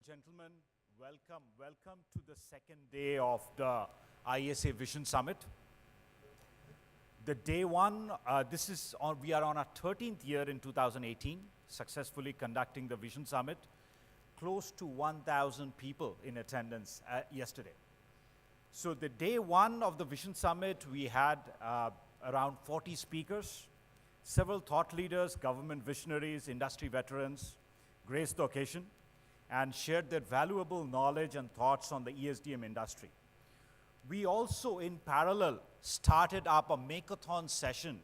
Gentlemen, welcome to the second day of the ISA Vision Summit. The day one, we are on our 13th year in 2018, successfully conducting the Vision Summit. Close to 1,000 people in attendance yesterday. So the day one of the Vision Summit, we had around 40 speakers, several thought leaders, government visionaries, industry veterans graced the occasion and shared their valuable knowledge and thoughts on the ESDM industry. We also, in parallel, started up a makeathon session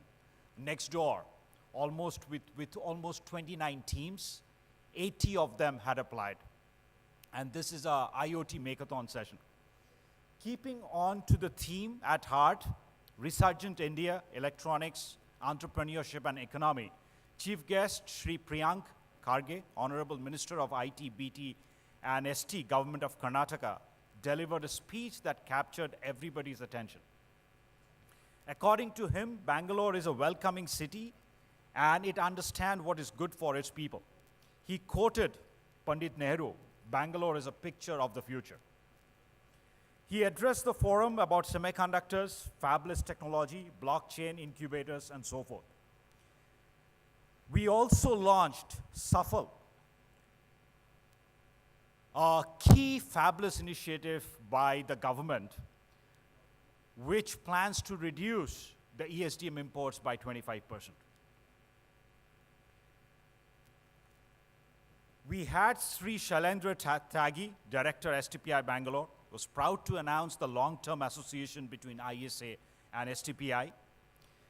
next door, with almost 29 teams. 80 of them had applied. And this is a IoT makeathon session. Keeping on to the theme at heart, Resurgent India, Electronics, Entrepreneurship and Economy, Chief Guest Shri Priyank Kharge, Honorable Minister of IT, BT and ST, Government of Karnataka, delivered a speech that captured everybody's attention. According to him, Bangalore is a welcoming city and it understands what is good for its people. He quoted Pandit Nehru, Bangalore is a picture of the future. He addressed the forum about semiconductors, fabless technology, blockchain incubators, and so forth. We also launched SUFFLE, a key fabless initiative by the government, which plans to reduce the ESDM imports by 25%. We had Sri Shailendra Tyagi, Director, STPI Bangalore, was proud to announce the long-term association between ISA and STPI.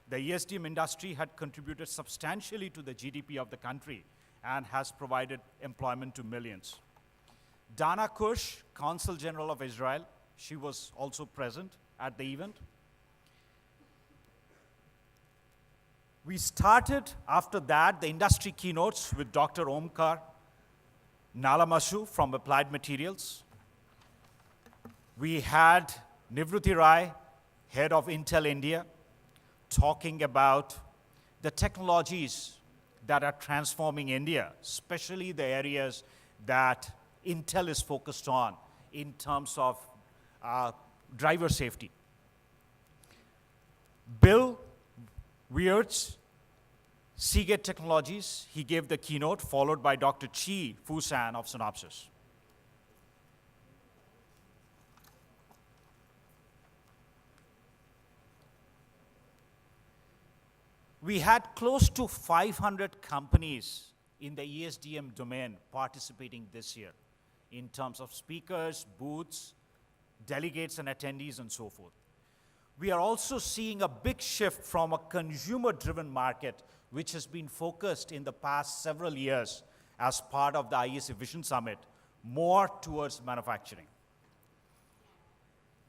The ESDM industry had contributed substantially to the GDP of the country and has provided employment to millions. Dana Kush, Consul General of Israel, she was also present at the event. We started after that the industry keynotes with Dr. Omkar Nalamasu from Applied Materials. We had Nivruti Rai, head of Intel India, talking about the technologies that are transforming India, especially the areas that Intel is focused on in terms of driver safety. Bill Weirds, Seagate Technologies, he gave the keynote, followed by Dr. Chi Fusan of Synopsys. We had close to 500 companies in the ESDM domain participating this year in terms of speakers, booths, delegates and attendees and so forth. We are also seeing a big shift from a consumer-driven market, which has been focused in the past several years as part of the ISA Vision Summit, more towards manufacturing.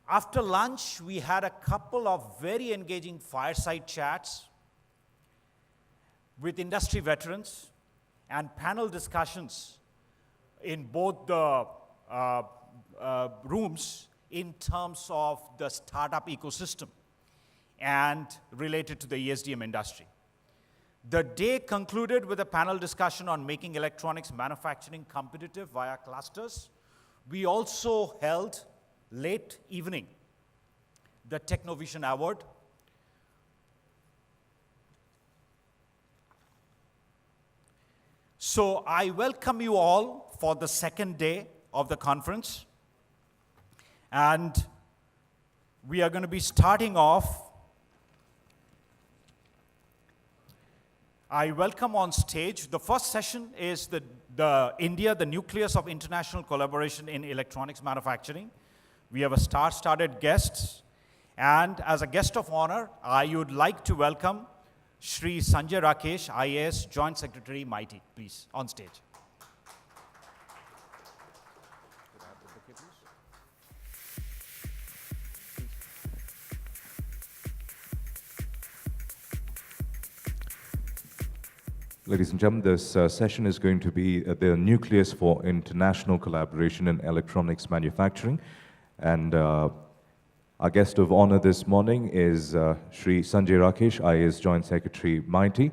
After lunch, we had a couple of very engaging fireside chats with industry veterans and panel discussions in both the rooms in terms of the startup ecosystem and related to the ESDM industry. The day concluded with a panel discussion on making electronics manufacturing competitive via clusters. We also held late evening the Technovision Award. So I welcome you all for the second day of the conference. And we are going to be starting off. I welcome on stage, the first session is the India, the nucleus of international collaboration in electronics manufacturing. We have a star-studded guests. And as a guest of honor, I would like to welcome Shri Sanjay Rakesh, IAS, Joint Secretary, MITI, please, on stage. Ladies and gentlemen, this session is going to be the nucleus for international collaboration in electronics manufacturing. And our guest of honor this morning is Shri Sanjay Rakesh, IAS Joint Secretary, MITI.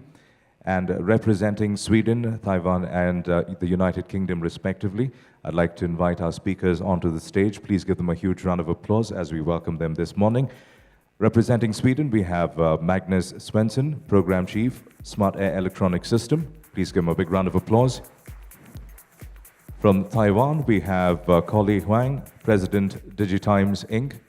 And representing Sweden, Taiwan, and the United Kingdom respectively, I'd like to invite our speakers onto the stage. Please give them a huge round of applause as we welcome them this morning. Representing Sweden, we have Magnus Svensson, Program Chief, Smart Air Electronic System. Please give him a big round of applause. From Taiwan, we have Collie Huang, President, Digitimes Inc.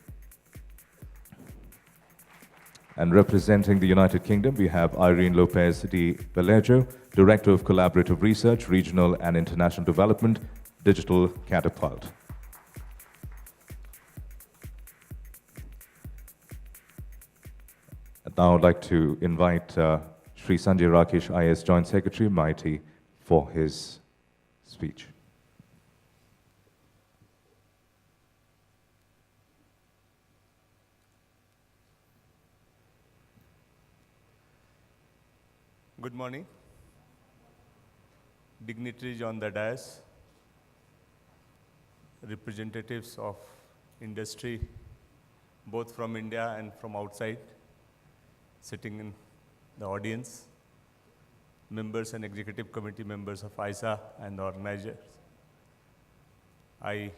And representing the United Kingdom, we have Irene Lopez de Vallejo, Director of Collaborative Research, Regional and International Development, Digital Catapult. And now I'd like to invite Sri Sanjay Rakesh, IAS Joint Secretary, MIT, for his speech. Good morning, dignitaries on the dais, representatives of industry, both from India and from outside, sitting in the audience, members and executive committee members of ISA and the organizers. I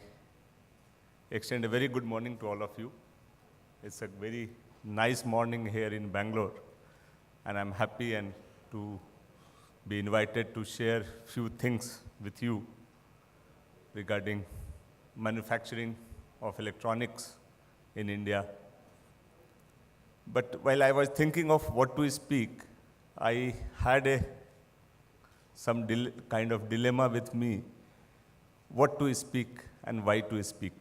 extend a very good morning to all of you. It's a very nice morning here in Bangalore, and I'm happy and to be invited to share few things with you regarding manufacturing of electronics in India. But while I was thinking of what to speak, I had some kind of dilemma with me, what to speak and why to speak.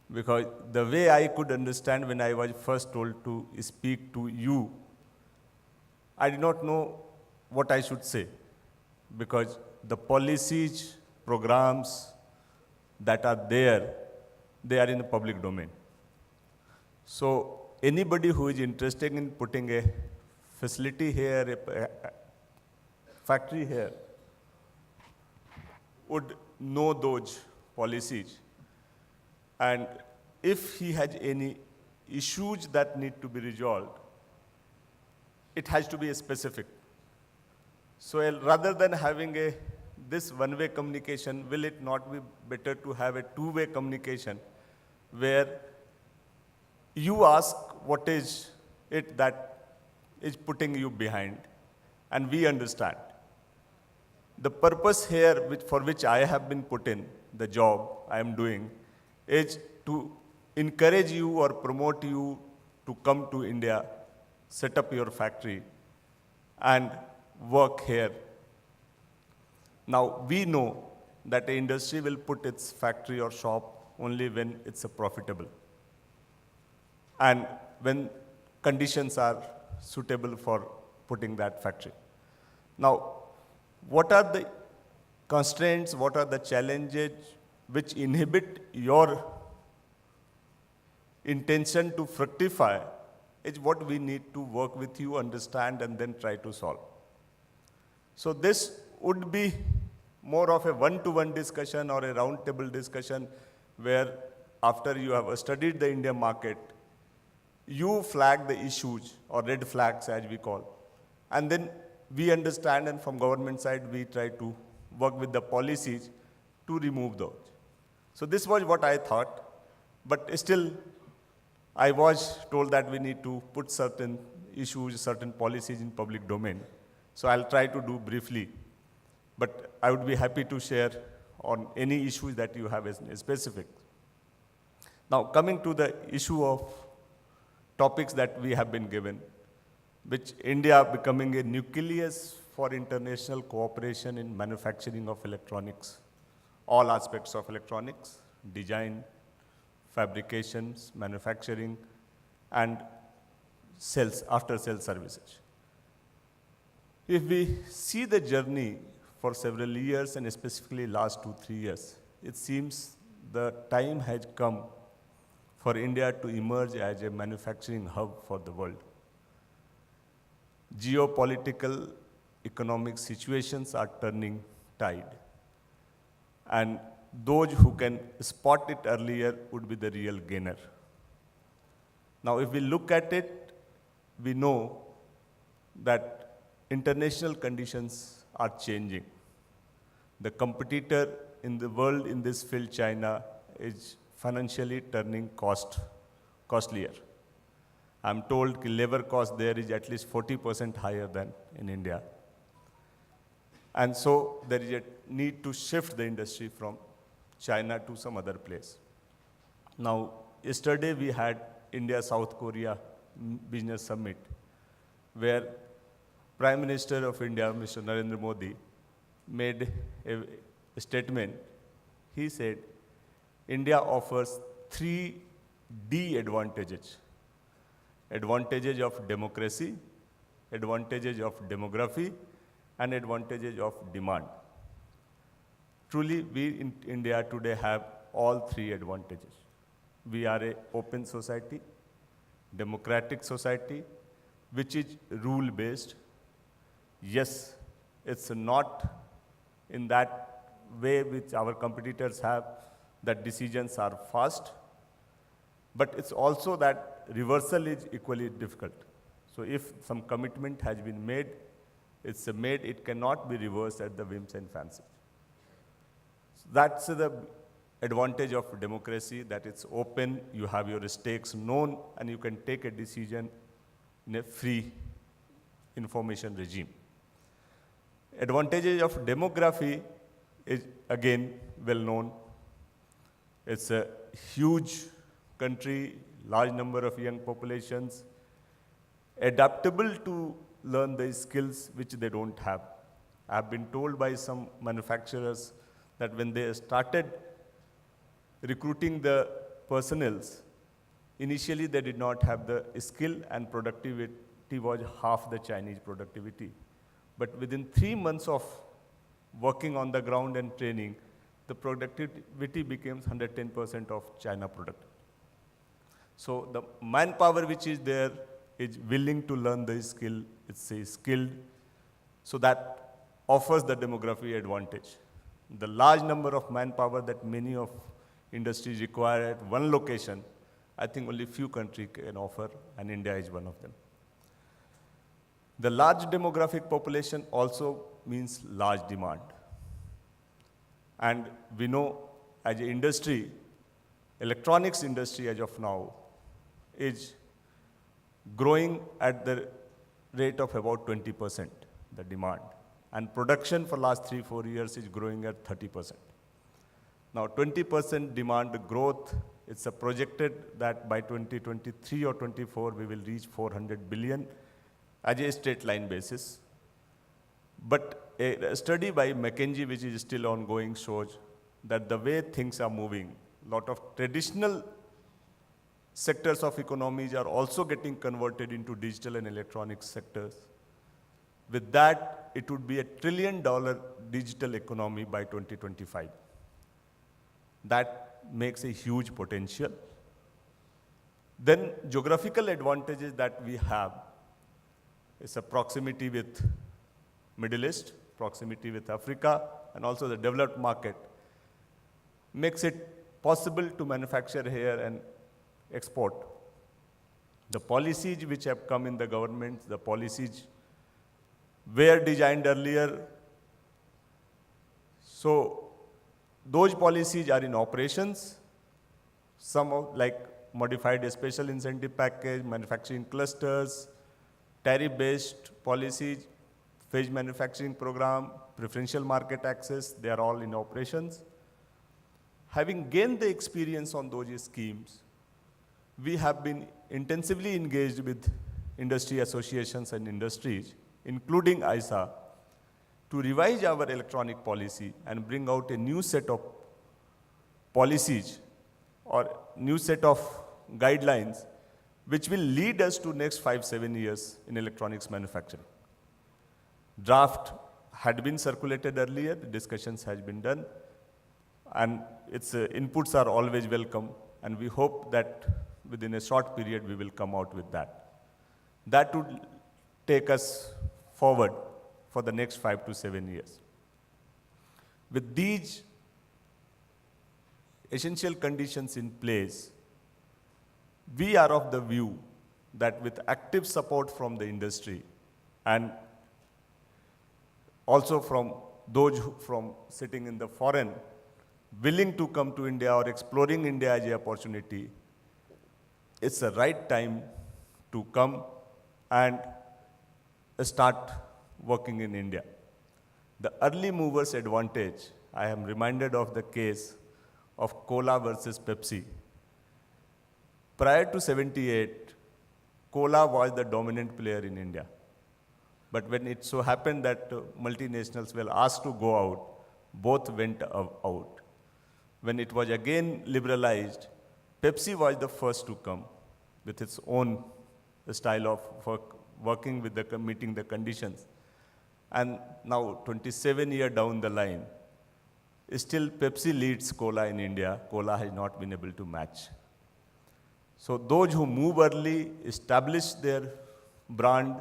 Because the way I could understand when I was first told to speak to you, I did not know what I should say, because the policies, programs that are there, they are in the public domain. So anybody who is interested in putting a facility here, a factory here, would know those policies. And if he has any issues that need to be resolved, it has to be specific. So rather than having this one-way communication, will it not be better to have a two-way communication where you ask what is it that is putting you behind, and we understand. The purpose here for which I have been put in, the job I am doing, is to encourage you or promote you to come to India, set up your factory, and work here. Now, we know that the industry will put its factory or shop only when it's profitable, and when conditions are suitable for putting that factory. Now, what are the constraints, what are the challenges which inhibit your intention to fructify is what we need to work with you, understand, and then try to solve. So this would be more of a one-to-one discussion or a round-table discussion where after you have studied the Indian market, you flag the issues or red flags as we call, and then we understand, and from government side we try to work with the policies to remove those. So this was what I thought, but still I was told that we need to put certain issues, certain policies in public domain. So I'll try to do briefly, but I would be happy to share on any issues that you have as specific. Now, coming to the issue of topics that we have been given, which India becoming a nucleus for international cooperation in manufacturing of electronics, all aspects of electronics, design, fabrications, manufacturing, and sales, after-sale services. If we see the journey for several years, and specifically last 2-3 years, it seems the time has come for India to emerge as a manufacturing hub for the world. Geopolitical, economic situations are turning tide, and those who can spot it earlier would be the real gainer. Now, if we look at it, we know that international conditions are changing. The competitor in the world in this field, China, is financially turning costlier. I'm told the labor cost there is at least 40% higher than in India. And so there is a need to shift the industry from China to some other place. Now, yesterday we had India-South Korea Business Summit, where Prime Minister of India, Mr. Narendra Modi, made a statement. He said, India offers 3D advantages. Advantages of democracy, advantages of demography, and advantages of demand. Truly, we in India today have all three advantages. We are an open society, democratic society, which is rule-based. Yes, it's not in that way which our competitors have, that decisions are fast, but it's also that reversal is equally difficult. So if some commitment has been made, it cannot be reversed at the whims and fancies. So that's the advantage of democracy, that it's open, you have your stakes known, and you can take a decision in a free information regime. Advantages of demography is again well known. It's a huge country, large number of young populations, adaptable to learn the skills which they don't have. I've been told by some manufacturers that when they started recruiting the personnels, initially they did not have the skill and productivity was half the Chinese productivity. But within 3 months of working on the ground and training, the productivity became 110% of China product. So the manpower which is there is willing to learn the skill, it's skilled, so that offers the demography advantage. The large number of manpower that many of industries require at one location, I think only few countries can offer, and India is one of them. The large demographic population also means large demand. And we know as an industry, electronics industry as of now is growing at the rate of about 20%, the demand. And production for last 3-4 years is growing at 30%. Now 20% demand growth, it's a projected that by 2023 or 24 we will reach 400 billion as a straight line basis. But a study by McKinsey, which is still ongoing, shows that the way things are moving, a lot of traditional sectors of economies are also getting converted into digital and electronic sectors. With that, it would be $1 trillion digital economy by 2025. That makes a huge potential. Then geographical advantages that we have is a proximity with Middle East, proximity with Africa, and also the developed market makes it possible to manufacture here and export. The policies which have come in the government, the policies were designed earlier. So those policies are in operations. Some of like modified special incentive package, manufacturing clusters, tariff-based policies, phased manufacturing program, preferential market access, they are all in operations. Having gained the experience on those schemes, we have been intensively engaged with industry associations and industries, including ISA, to revise our electronic policy and bring out a new set of policies or new set of guidelines which will lead us to next 5-7 years in electronics manufacturing. Draft had been circulated earlier, the discussions has been done, and its inputs are always welcome, and we hope that within a short period we will come out with that. That would take us forward for the next 5 to 7 years. With these essential conditions in place, we are of the view that with active support from the industry and also from those who, from sitting in the foreign, willing to come to India or exploring India as an opportunity, it's the right time to come and start working in India. The early movers advantage, I am reminded of the case of Cola versus Pepsi. Prior to 78, Cola was the dominant player in India. But when it so happened that multinationals were asked to go out, both went out. When it was again liberalized, Pepsi was the first to come with its own style of working with meeting the conditions. And now, 27 years down the line, still Pepsi leads Cola in India. Cola has not been able to match. So those who move early, establish their brand,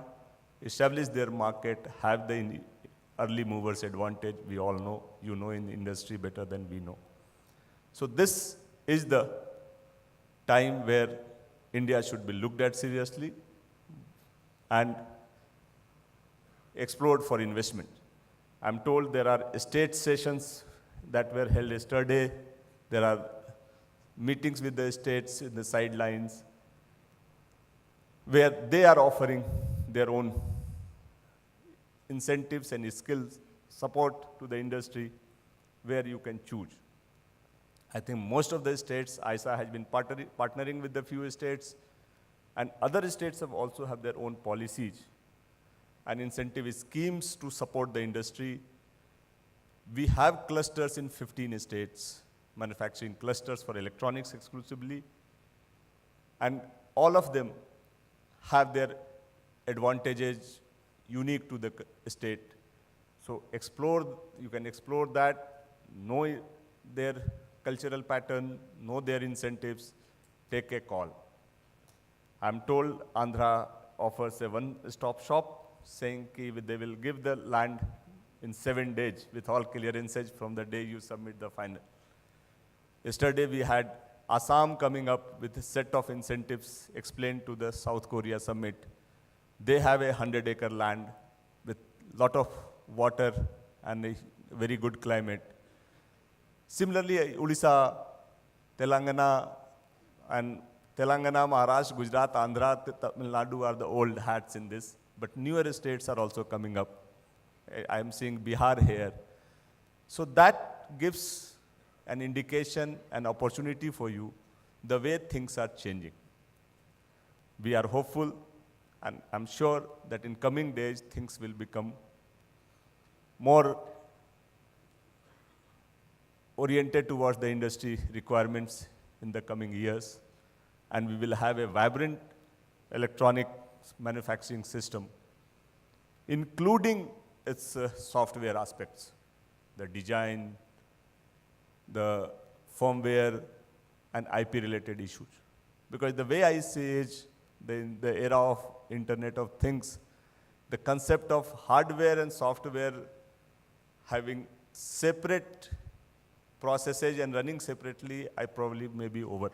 establish their market, have the early movers advantage. We all know, you know in the industry better than we know. So this is the time where India should be looked at seriously and explored for investment. I'm told there are state sessions that were held yesterday. There are meetings with the states in the sidelines where they are offering their own incentives and skills, support to the industry where you can choose. I think most of the states, ISA has been partnering with the few states, and other states have also have their own policies and incentive schemes to support the industry. We have clusters in 15 states, manufacturing clusters for electronics exclusively, and all of them have their advantages unique to the state. So you can explore that, know their cultural pattern, know their incentives, take a call. I'm told Andhra offers a one-stop shop, saying that they will give the land in 7 days with all clearances from the day you submit the final. Yesterday we had Assam coming up with a set of incentives explained to the South Korea summit. They have a 100-acre land with lot of water and a very good climate. Similarly, Odisha, Telangana, Maharashtra, Gujarat, Andhra, Tamil Nadu are the old hats in this, but newer states are also coming up. I am seeing Bihar here. So that gives an indication, an opportunity for you, the way things are changing. We are hopeful, and I'm sure that in coming days, things will become more oriented towards the industry requirements in the coming years, and we will have a vibrant electronic manufacturing system, including its software aspects, the design, the firmware, and IP-related issues. Because the way I see it, in the era of Internet of Things, the concept of hardware and software having separate processes and running separately, I probably may be over.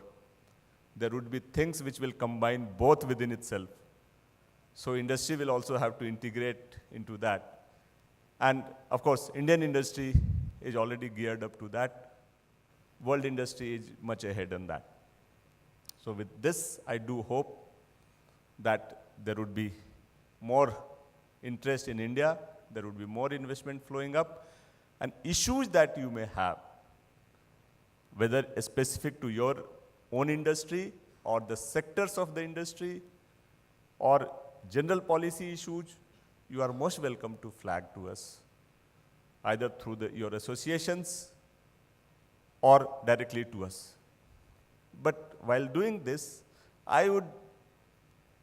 There would be things which will combine both within itself. So industry will also have to integrate into that. And of course, Indian industry is already geared up to that. World industry is much ahead on that. So with this, I do hope that there would be more interest in India, there would be more investment flowing up, and issues that you may have, whether specific to your own industry or the sectors of the industry or general policy issues, you are most welcome to flag to us, either through your associations or directly to us. But while doing this, I would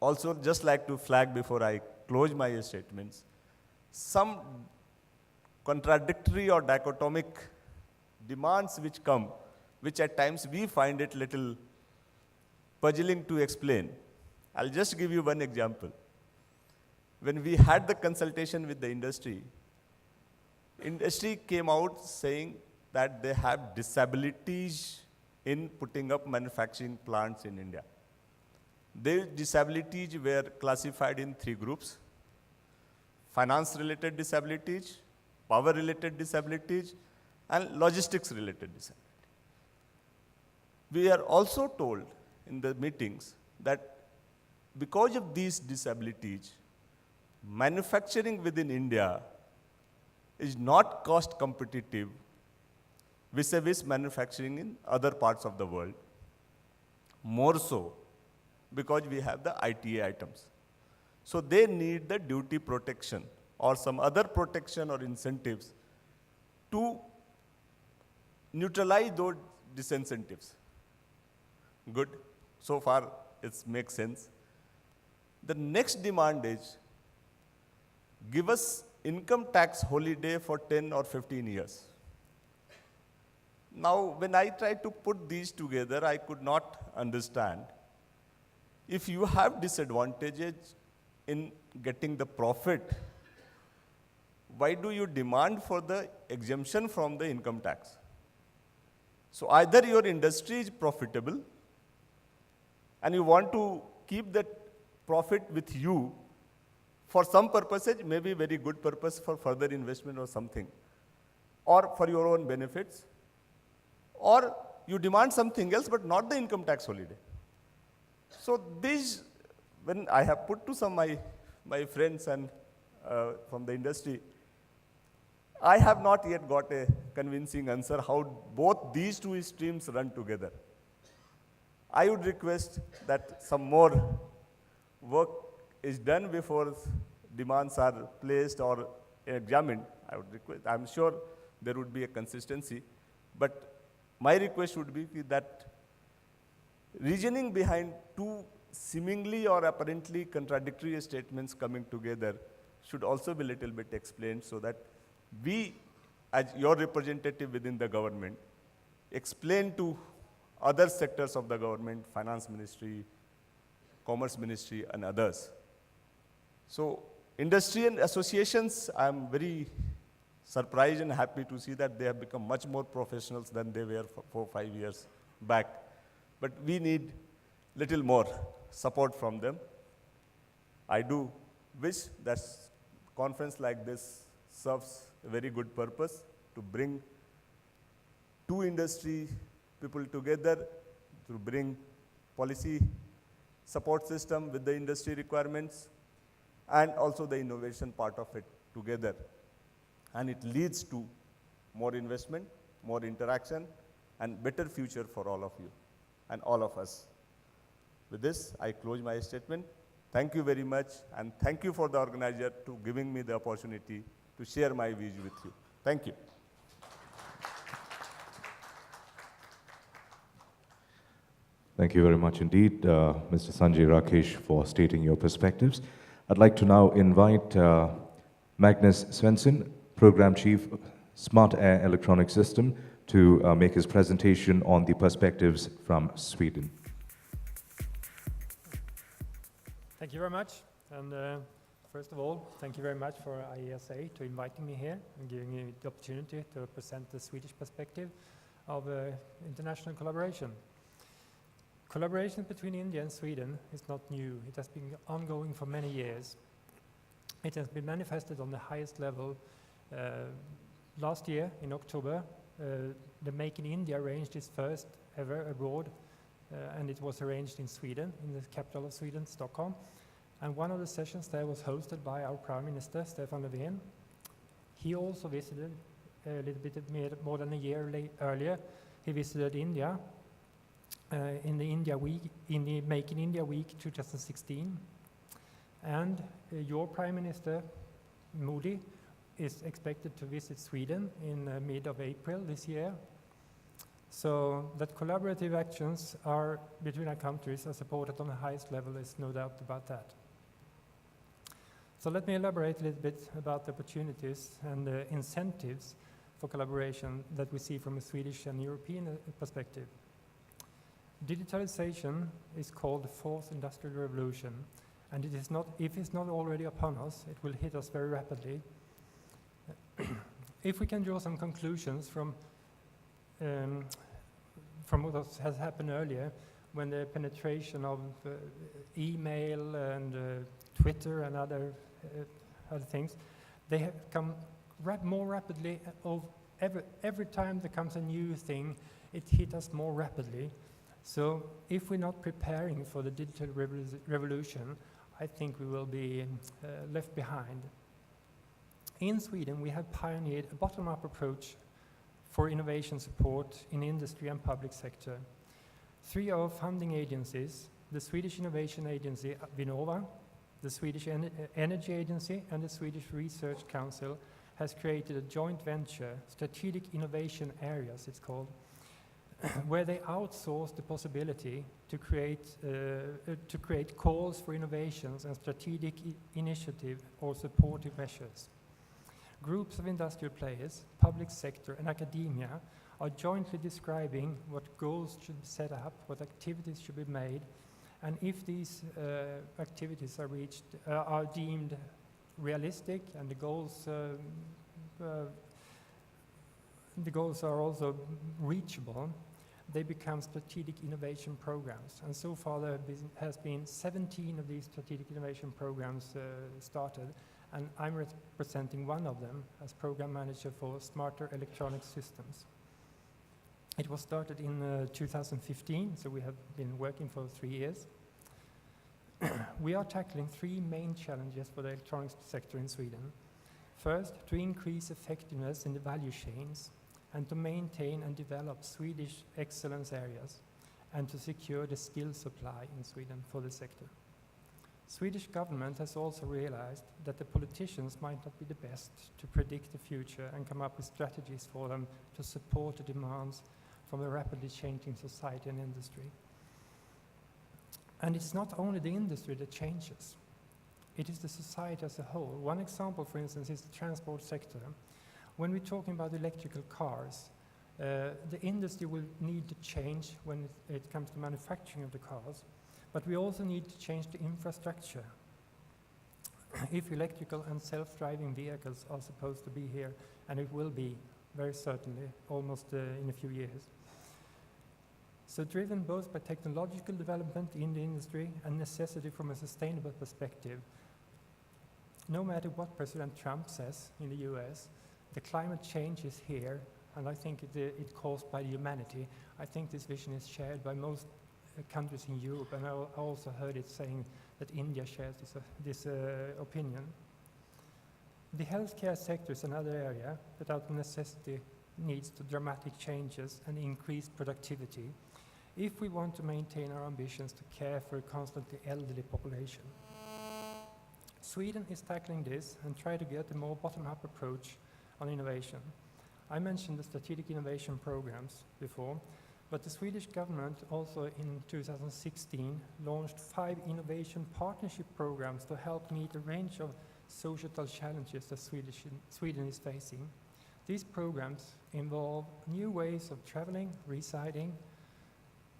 also just like to flag before I close my statements, some contradictory or dichotomic demands which come, which at times we find it little puzzling to explain. I'll just give you one example. When we had the consultation with the industry came out saying that they have disabilities in putting up manufacturing plants in India. Their disabilities were classified in 3 groups: finance-related disabilities, power-related disabilities, and logistics-related disabilities. We are also told in the meetings that because of these disabilities, manufacturing within India is not cost competitive vis-a-vis manufacturing in other parts of the world. More so because we have the ITA items. So they need the duty protection or some other protection or incentives to neutralize those disincentives. Good. So far, it makes sense. The next demand is, give us income tax holiday for 10 or 15 years. Now, when I tried to put these together, I could not understand. If you have disadvantages in getting the profit, why do you demand for the exemption from the income tax? So either your industry is profitable and you want to keep that profit with you for some purposes, maybe very good purpose for further investment or something, or for your own benefits, or you demand something else but not the income tax holiday. So these, when I have put to some my friends and from the industry, I have not yet got a convincing answer how both these two streams run together. I would request that some more work is done before demands are placed or examined. I would request, I'm sure there would be a consistency, but my request would be that reasoning behind two seemingly or apparently contradictory statements coming together should also be a little bit explained so that we, as your representative within the government, explain to other sectors of the government, finance ministry, commerce ministry, and others. So industry and associations, I'm very surprised and happy to see that they have become much more professionals than they were 4 or 5 years back. But we need little more support from them. I do wish that conference like this serves a very good purpose to bring two industry people together, to bring policy support system with the industry requirements, and also the innovation part of it together. And it leads to more investment, more interaction, and better future for all of you and all of us. With this, I close my statement. Thank you very much, and thank you for the organizer to giving me the opportunity to share my views with you. Thank you. Thank you very much indeed, Mr. Sanjay Rakesh, for stating your perspectives. I'd like to now invite Magnus Svensson, Program Chief, Smart Air Electronic System, to make his presentation on the perspectives from Sweden. Thank you very much. And first of all, thank you very much for IESA to inviting me here and giving me the opportunity to present the Swedish perspective of international collaboration. Collaboration between India and Sweden is not new. It has been ongoing for many years. It has been manifested on the highest level. Last year, in October, the Make in India arranged its first ever abroad, and it was arranged in Sweden, in the capital of Sweden, Stockholm. And one of the sessions there was hosted by our Prime Minister, Stefan Löfven. He also visited a little bit more than a year earlier. He visited India in the India Week, in the Make in India Week 2016. And your Prime Minister, Modi, is expected to visit Sweden in mid of April this year. So that collaborative actions are between our countries are supported on the highest level, there's no doubt about that. So let me elaborate a little bit about the opportunities and the incentives for collaboration that we see from a Swedish and European perspective. Digitalization is called the fourth industrial revolution, and it is not, if it's not already upon us, it will hit us very rapidly. If we can draw some conclusions from what has happened earlier, when the penetration of email and Twitter and other things, they have come more rapidly. Every time there comes a new thing, it hits us more rapidly. So if we're not preparing for the digital revolution, I think we will be left behind. In Sweden, we have pioneered a bottom-up approach for innovation support in industry and public sector. 3 of our funding agencies, the Swedish Innovation Agency Vinnova, the Swedish Energy Agency, and the Swedish Research Council, has created a joint venture, Strategic Innovation Areas it's called, where they outsource the possibility to create calls for innovations and strategic initiative or supportive measures. Groups of industrial players, public sector and academia are jointly describing what goals should be set up, what activities should be made, and if these activities are deemed realistic and the goals are also reachable, they become strategic innovation programs. And so far there has been 17 of these strategic innovation programs started, and I'm representing one of them as program manager for Smarter Electronic Systems. It was started in 2015, so we have been working for 3 years. We are tackling 3 main challenges for the electronics sector in Sweden. First, to increase effectiveness in the value chains and to maintain and develop Swedish excellence areas and to secure the skill supply in Sweden for the sector. Swedish government has also realized that the politicians might not be the best to predict the future and come up with strategies for them to support the demands from a rapidly changing society and industry. And it's not only the industry that changes, it is the society as a whole. One example, for instance, is the transport sector. When we're talking about electrical cars, the industry will need to change when it comes to manufacturing of the cars, but we also need to change the infrastructure. If electrical and self-driving vehicles are supposed to be here, and it will be very certainly almost in a few years. So driven both by technological development in the industry and necessity from a sustainable perspective, no matter what President Trump says in the US, the climate change is here, and I think it's caused by humanity. I think this vision is shared by most countries in Europe, and I also heard it saying that India shares this opinion. The healthcare sector is another area that out of necessity needs to dramatic changes and increased productivity if we want to maintain our ambitions to care for a constantly elderly population. Sweden is tackling this and try to get a more bottom-up approach on innovation. I mentioned the strategic innovation programs before, but the Swedish government also in 2016 launched 5 innovation partnership programs to help meet a range of societal challenges that Sweden is facing. These programs involve new ways of traveling, residing,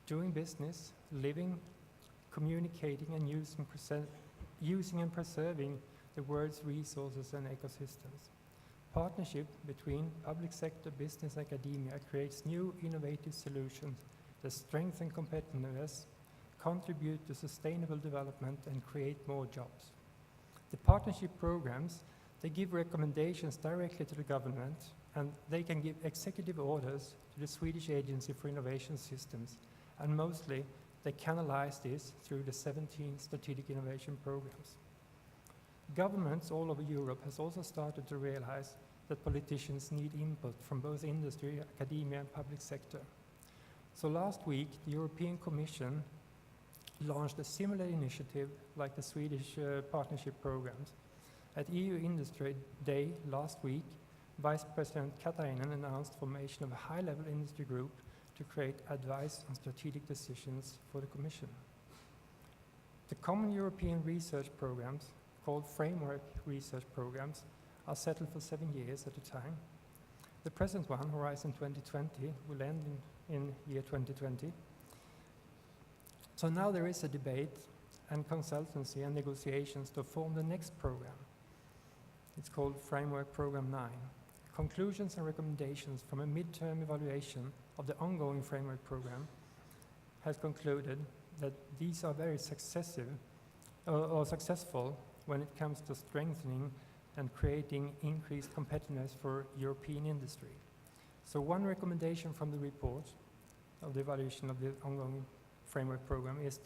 doing business, living, communicating, and using and preserving the world's resources and ecosystems. Partnership between public sector, business, and academia creates new innovative solutions that strengthen competitiveness, contribute to sustainable development, and create more jobs. The partnership programs, they give recommendations directly to the government, and they can give executive orders to the Swedish Agency for Innovation Systems, and mostly they canalize this through the 17 strategic innovation programs. Governments all over Europe has also started to realize that politicians need input from both industry, academia, and public sector. So last week, the European Commission launched a similar initiative like the Swedish partnership programs. At EU Industry Day last week, Vice President Katainen announced formation of a high-level industry group to create advice on strategic decisions for the Commission. The common European research programs, called framework research programs, are settled for 7 years at a time. The present one, Horizon 2020, will end in year 2020. So now there is a debate and consultancy and negotiations to form the next program. It's called Framework Program 9. Conclusions and recommendations from a midterm evaluation of the ongoing framework program has concluded that these are very successful when it comes to strengthening and creating increased competitiveness for European industry. So one recommendation from the report of the evaluation of the ongoing framework program is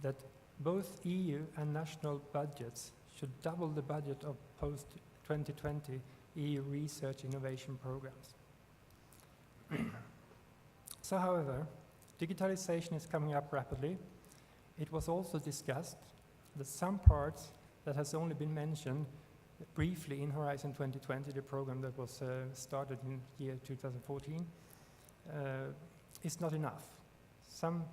that both EU and national budgets should double the budget of post-2020 EU research innovation programs. So, however, digitalization is coming up rapidly. It was also discussed that some parts that has only been mentioned briefly in Horizon 2020, the program that was started in year 2014, is not enough. Some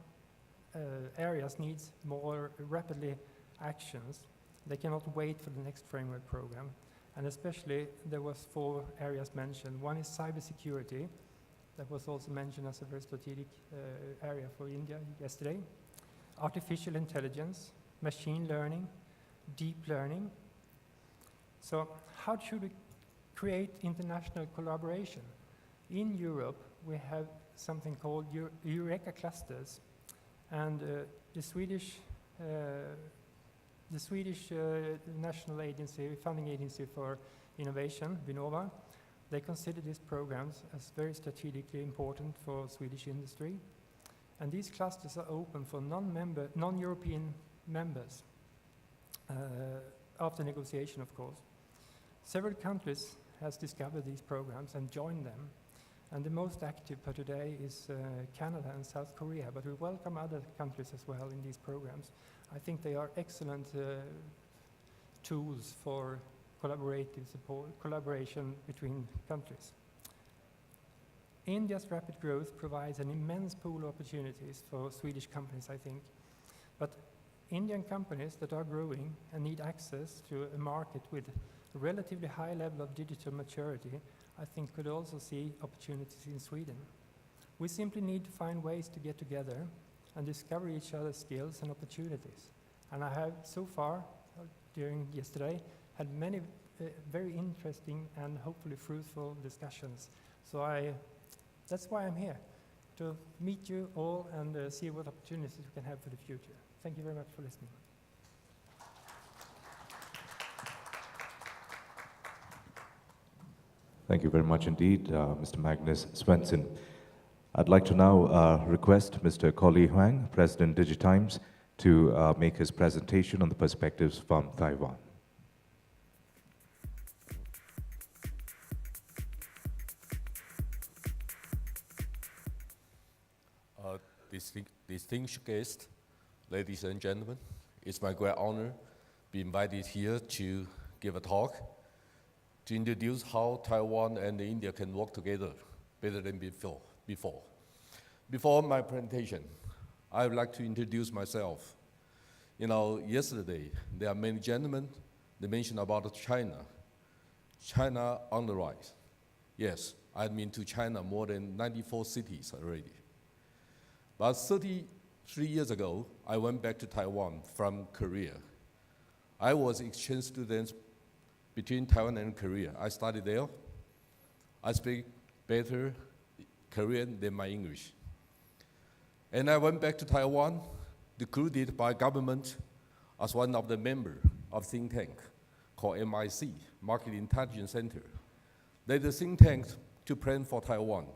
areas need more rapidly actions. They cannot wait for the next framework program. And especially, there was 4 areas mentioned. One is cybersecurity. That was also mentioned as a very strategic area for India yesterday. Artificial intelligence, machine learning, deep learning. So how should we create international collaboration? In Europe, we have something called Eureka clusters. And the Swedish national agency, funding agency for innovation, Vinnova, they consider these programs as very strategically important for Swedish industry. And these clusters are open for non-European members, after negotiation, of course. Several countries has discovered these programs and joined them. And the most active per today is Canada and South Korea, but we welcome other countries as well in these programs. I think they are excellent tools for collaboration between countries. India's rapid growth provides an immense pool of opportunities for Swedish companies, I think. But Indian companies that are growing and need access to a market with a relatively high level of digital maturity, I think could also see opportunities in Sweden. We simply need to find ways to get together and discover each other's skills and opportunities. And I have so far, during yesterday, had many very interesting and hopefully fruitful discussions. So that's why I'm here, to meet you all and see what opportunities we can have for the future. Thank you very much for listening. Thank you very much indeed, Mr. Magnus Svensson. I'd like to now request Mr. Collie Huang, President Digitimes, to make his presentation on the perspectives from Taiwan. Distinguished guests, ladies and gentlemen, it's my great honor to be invited here to give a talk to introduce how Taiwan and India can work together better than before. Before my presentation, I would like to introduce myself. You know, yesterday, there are many gentlemen, they mentioned about China. China on the rise. Yes, I've been to China more than 94 cities already. But 33 years ago, I went back to Taiwan from Korea. I was exchange student between Taiwan and Korea. I studied there. I speak better Korean than my English. And I went back to Taiwan, recruited by government as one of the members of think tank called MIC, Market Intelligence Center. They're the think tank to plan for Taiwan,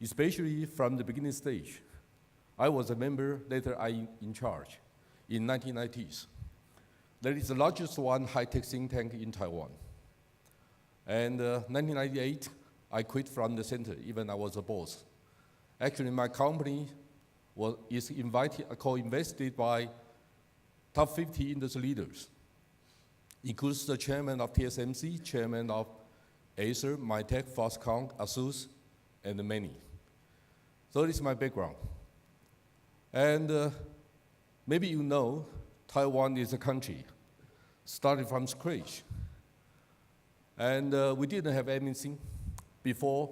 especially from the beginning stage. I was a member, later I in charge, in 1990s. That is the largest one high-tech think tank in Taiwan. And 1998, I quit from the center, even I was a boss. Actually, my company is co-invested by top 50 industry leaders. Includes the chairman of TSMC, chairman of Acer, Mytek, Foxconn, ASUS, and many. So this is my background. And maybe you know, Taiwan is a country started from scratch. And we didn't have anything before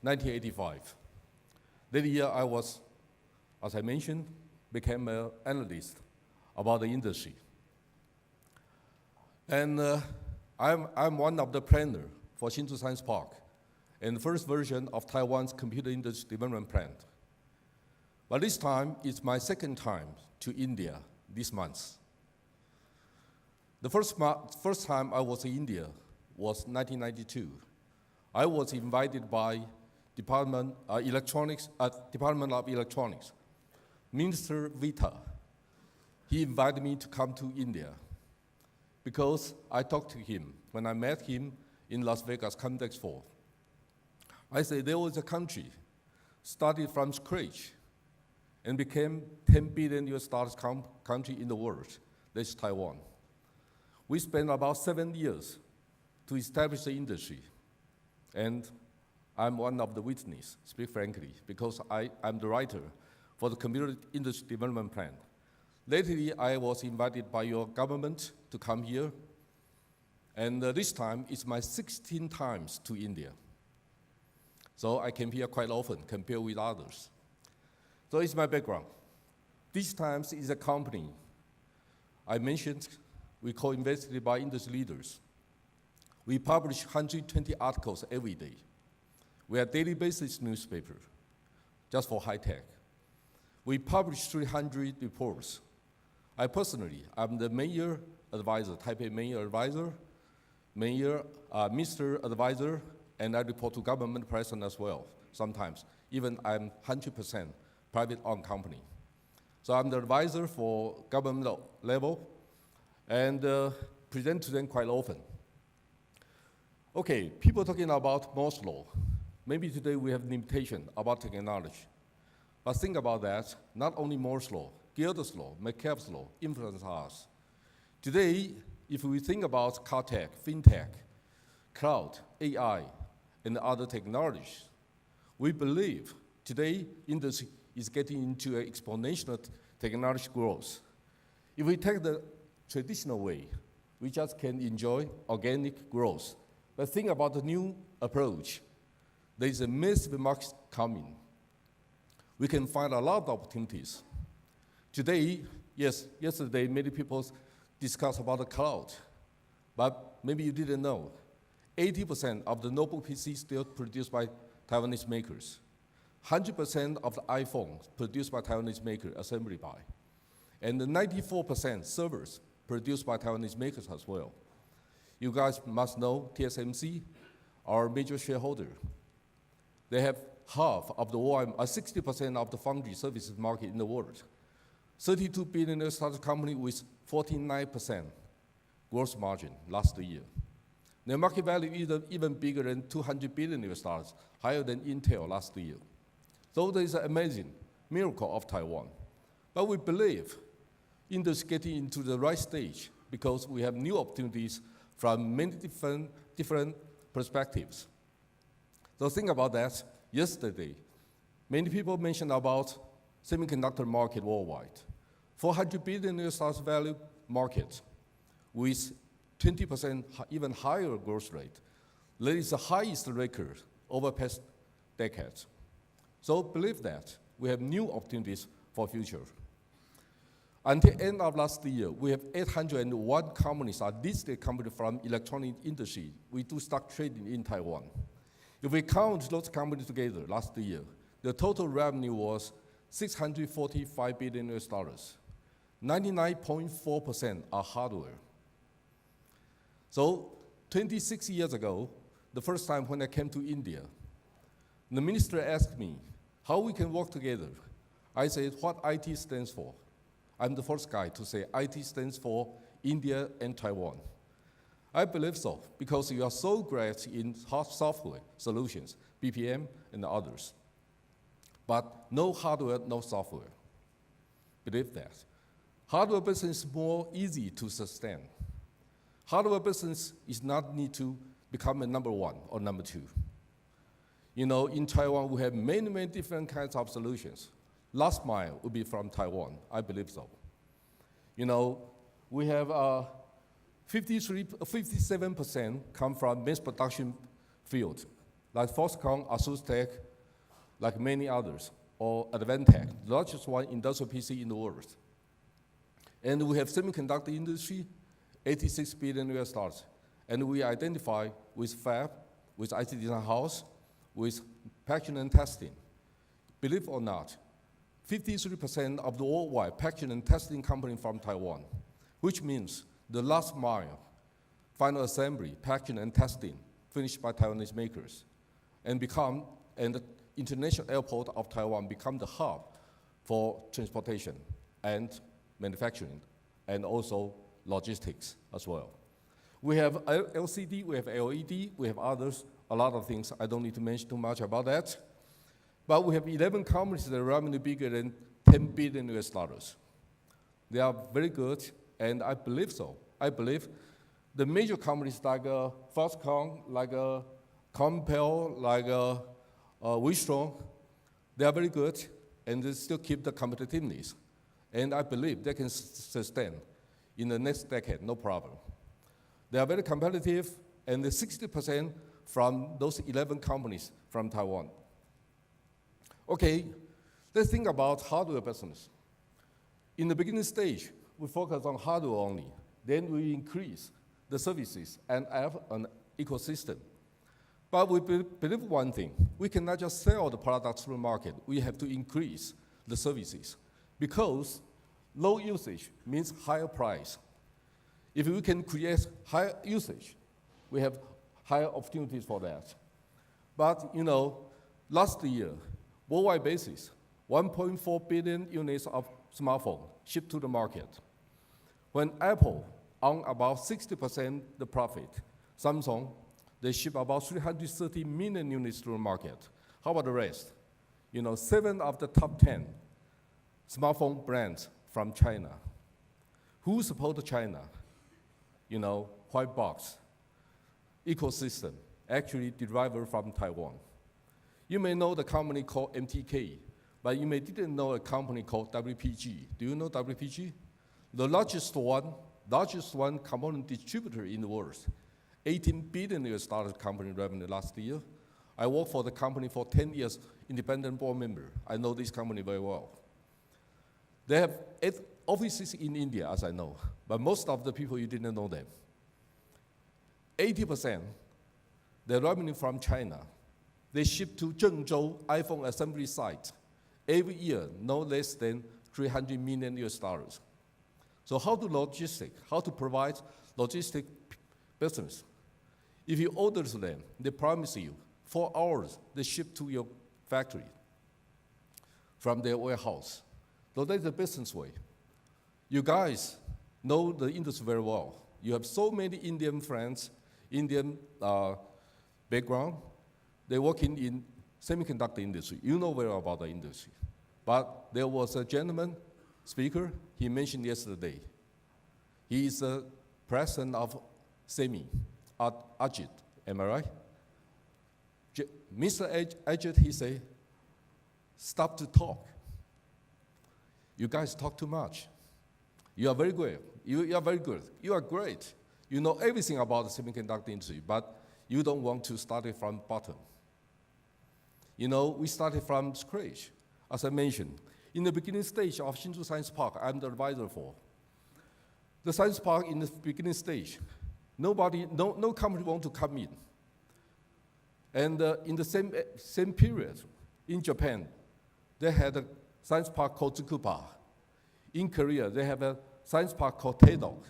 1985. That year I was, as I mentioned, became an analyst about the industry. And I'm one of the planners for Hsinchu Science Park and the first version of Taiwan's computer industry development plan. But this time, it's my second time to India this month. The first time I was in India was 1992. I was invited by Department of Electronics. Minister Vita. He invited me to come to India because I talked to him when I met him in Las Vegas, Comdex 4. I said there was a country started from scratch and became 10 billion US dollars country in the world. That's Taiwan. We spent about 7 years to establish the industry. And I'm one of the witnesses, speak frankly, because I'm the writer for the Computer Industry Development Plan. Lately, I was invited by your government to come here. And this time, it's my 16th times to India. So I came here quite often compared with others. So it's my background. This times is a company I mentioned we co-invested by industry leaders. We publish 120 articles every day. We are daily basis newspaper, just for high tech. We publish 300 reports. I personally, I'm the mayor advisor, Taipei mayor advisor, mayor, Mr. advisor, and I report to government president as well, sometimes. Even I'm 100% private-owned company. So I'm the advisor for government level and present to them quite often. Okay, people talking about Moore's law. Maybe today we have limitation about technology. But think about that, not only Moore's law, Gilda's law, Metcalfe's law influence us. Today, if we think about car tech, fintech, cloud, AI, and other technologies, we believe today industry is getting into an exponential technology growth. If we take the traditional way, we just can enjoy organic growth. But think about the new approach. There is a massive market coming. We can find a lot of opportunities. Today, yesterday, many people discussed about the cloud, but maybe you didn't know. 80% of the notebook PCs still produced by Taiwanese makers. 100% of the iPhones produced by Taiwanese makers, assembly by. And the 94% servers produced by Taiwanese makers as well. You guys must know TSMC, our major shareholder. They have half of the world, 60% of the foundry services market in the world. 32 billion US dollars company with 49% gross margin last year. Their market value is even bigger than 200 billion US dollars, higher than Intel last year. So there is an amazing miracle of Taiwan. But we believe industry getting into the right stage because we have new opportunities from many different perspectives. So think about that. Yesterday, many people mentioned about semiconductor market worldwide. 400 billion US dollars value market with 20% even higher growth rate. That is the highest record over past decades. So believe that we have new opportunities for future. Until end of last year, we have 801 companies are listed companies from electronic industry. We do stock trading in Taiwan. If we count those companies together last year, the total revenue was 645 billion US dollars. 99.4% are hardware. So 26 years ago, the first time when I came to India, the minister asked me how we can work together. I said, what IT stands for? I'm the first guy to say IT stands for India and Taiwan. I believe so, because you are so great in software solutions, BPM and others. But no hardware, no software. Believe that. Hardware business is more easy to sustain. Hardware business is not need to become a number one or number two. You know, in Taiwan, we have many, many different kinds of solutions. Last mile would be from Taiwan, I believe so. You know, we have 57% come from mass production field, like Foxconn, Asus Tech, like many others, or Advantech, the largest one industrial PC in the world. And we have semiconductor industry, 86 billion US dollars. And we identify with fab, with IC design house, with packaging and testing. Believe or not, 53% of the worldwide packaging and testing company from Taiwan, which means the last mile final assembly, packaging, and testing finished by Taiwanese makers, and the international airport of Taiwan become the hub for transportation and manufacturing, and also logistics as well. We have LCD, we have LED, we have others, a lot of things. I don't need to mention too much about that. But we have 11 companies that are revenue bigger than 10 billion US dollars. They are very good, and I believe so. I believe the major companies like Foxconn, like Compel, like Wistron, they are very good, and they still keep the competitiveness. And I believe they can sustain in the next decade, no problem. They are very competitive, and the 60% from those 11 companies from Taiwan. Okay, let's think about hardware business. In the beginning stage, we focus on hardware only. Then we increase the services and have an ecosystem. But we believe one thing, we cannot just sell the products to the market. We have to increase the services, because low usage means higher price. If we can create higher usage, we have higher opportunities for that. But last year, worldwide basis, 1.4 billion units of smartphone shipped to the market. When Apple own about 60% the profit, Samsung, they ship about 330 million units to the market. How about the rest? 7 of the top 10 smartphone brands from China. Who support China? White box ecosystem, actually derived from Taiwan. You may know the company called MTK, but you may didn't know a company called WPG. Do you know WPG? The largest one component distributor in the world. 18 billion US dollars company revenue last year. I worked for the company for 10 years, independent board member. I know this company very well. They have 8 offices in India, as I know, but most of the people, you didn't know them. 80%, the revenue from China. They ship to Zhengzhou iPhone assembly site every year, no less than 300 million US dollars. So how to provide logistic business? If you order to them, they promise you 4 hours, they ship to your factory from their warehouse. So that's the business way. You guys know the industry very well. You have so many Indian friends, Indian background. They're working in semiconductor industry. You know very well about the industry. But there was a gentleman speaker, he mentioned yesterday. He is the president of SEMI, Ajit, am I right? Mr. Ajit, he said, stop to talk. You guys talk too much. You are very good. You are very good. You are great. You know everything about the semiconductor industry, but you don't want to start it from bottom. We started from scratch, as I mentioned. In the beginning stage of Hsinchu Science Park, I'm the advisor for. The Science Park in the beginning stage, no company want to come in. And in the same period, in Japan, they had a science park called Tsukuba. In Korea, they have a science park called Taedong.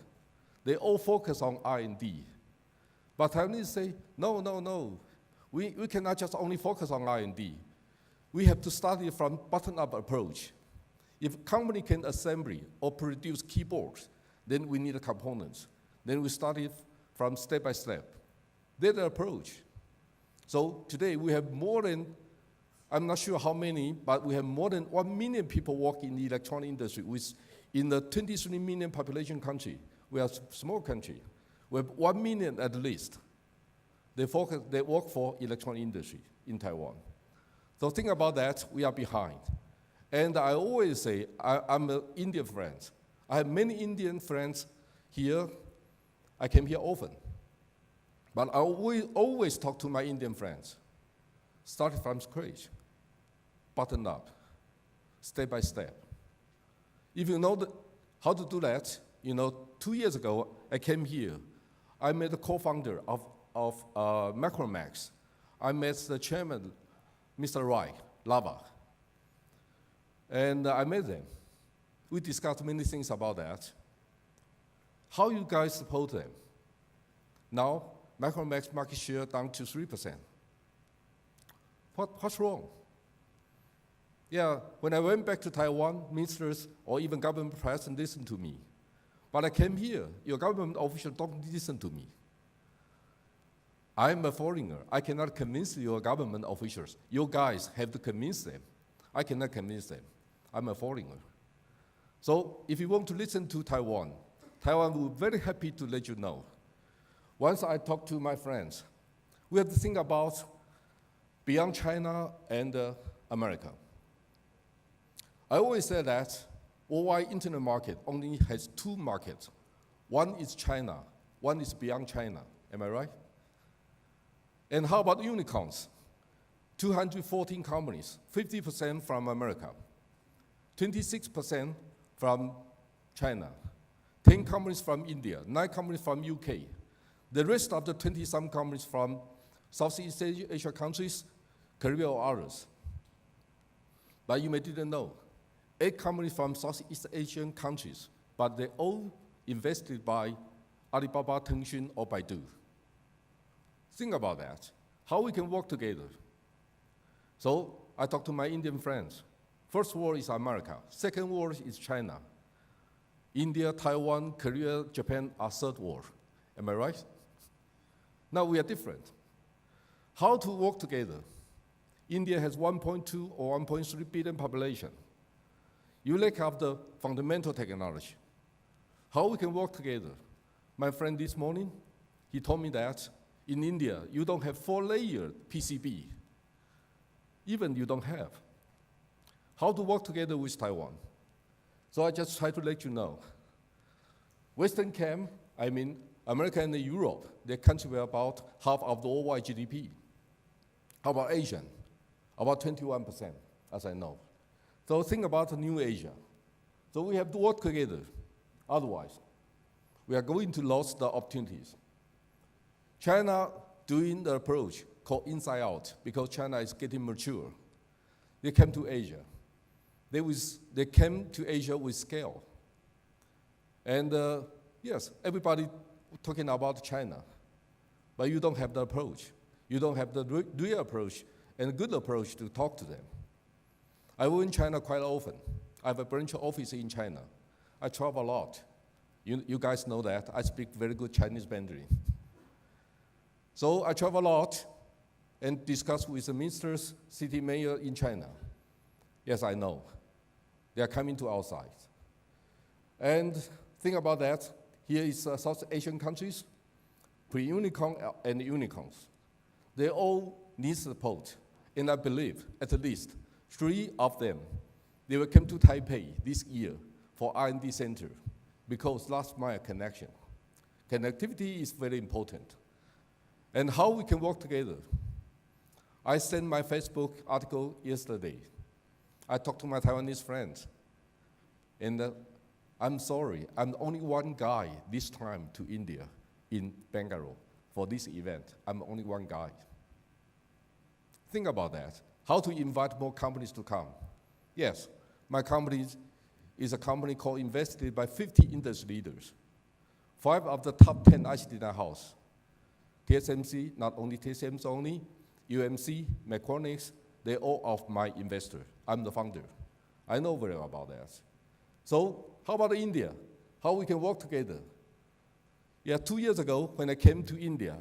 They all focus on R&D. But Taiwanese say, no. We cannot just only focus on R&D. We have to start it from bottom-up approach. If a company can assemble or produce keyboards, then we need the components. Then we start it from step by step. That's the approach. So today we have more than, I'm not sure how many, but we have more than 1 million people working in the electronic industry. In the 23 million population country, we are a small country. We have 1 million at least. They work for electronic industry in Taiwan. So think about that, we are behind. And I always say, I'm an Indian friend. I have many Indian friends here. I came here often. But I always talk to my Indian friends. Start from scratch, button up, step by step. If you know how to do that, 2 years ago, I came here. I met the co-founder of Macromax. I met the chairman, Mr. Rai, Lava. And I met them. We discussed many things about that. How you guys support them? Now, Micromax market share down to 3%. What's wrong? Yeah, when I went back to Taiwan, ministers or even government presidents listened to me. But I came here, your government officials don't listen to me. I'm a foreigner. I cannot convince your government officials. You guys have to convince them. I cannot convince them. I'm a foreigner. So if you want to listen to Taiwan, Taiwan will be very happy to let you know. Once I talk to my friends, we have to think about beyond China and America. I always say that worldwide internet market only has two markets. One is China, one is beyond China. Am I right? And how about unicorns? 214 companies, 50% from America, 26% from China, 10 companies from India, 9 companies from UK. The rest of the 20-some companies from Southeast Asia countries, Korea or others. But you may didn't know, 8 companies from Southeast Asian countries, but they all invested by Alibaba, Tencent, or Baidu. Think about that, how we can work together. So I talked to my Indian friends. First world is America, second world is China. India, Taiwan, Korea, Japan are third world. Am I right? Now we are different. How to work together? India has 1.2 or 1.3 billion population. You lack of the fundamental technology. How we can work together? My friend this morning, he told me that in India, you don't have 4-layer PCB. Even you don't have. How to work together with Taiwan? So I just try to let you know. Western camp, I mean America and Europe, they contribute about half of the worldwide GDP. How about Asian? About 21%, as I know. So think about the new Asia. So we have to work together. Otherwise, we are going to lose the opportunities. China doing the approach called inside out because China is getting mature. They came to Asia. They came to Asia with scale. And yes, everybody talking about China, but you don't have the approach. You don't have the real approach and good approach to talk to them. I go in China quite often. I have a branch office in China. I travel a lot. You guys know that. I speak very good Chinese Mandarin. So I travel a lot and discuss with the ministers, city mayor in China. Yes, I know. They are coming to our side. And think about that. Here is South Asian countries, pre-unicorn and unicorns. They all need support. And I believe at least 3 of them, they will come to Taipei this year for R&D center because last mile connection. Connectivity is very important. And how we can work together. I sent my Facebook article yesterday. I talked to my Taiwanese friends. And I'm sorry, I'm only one guy this time to India in Bangalore for this event. I'm only one guy. Think about that. How to invite more companies to come. Yes, my company is a company called invested by 50 industry leaders. 5 of the top 10 ICT design house. TSMC, not only TSMC only, UMC, Mechatronics, they're all of my investor. I'm the founder. I know very well about that. So how about India? How we can work together? Yeah, 2 years ago when I came to India,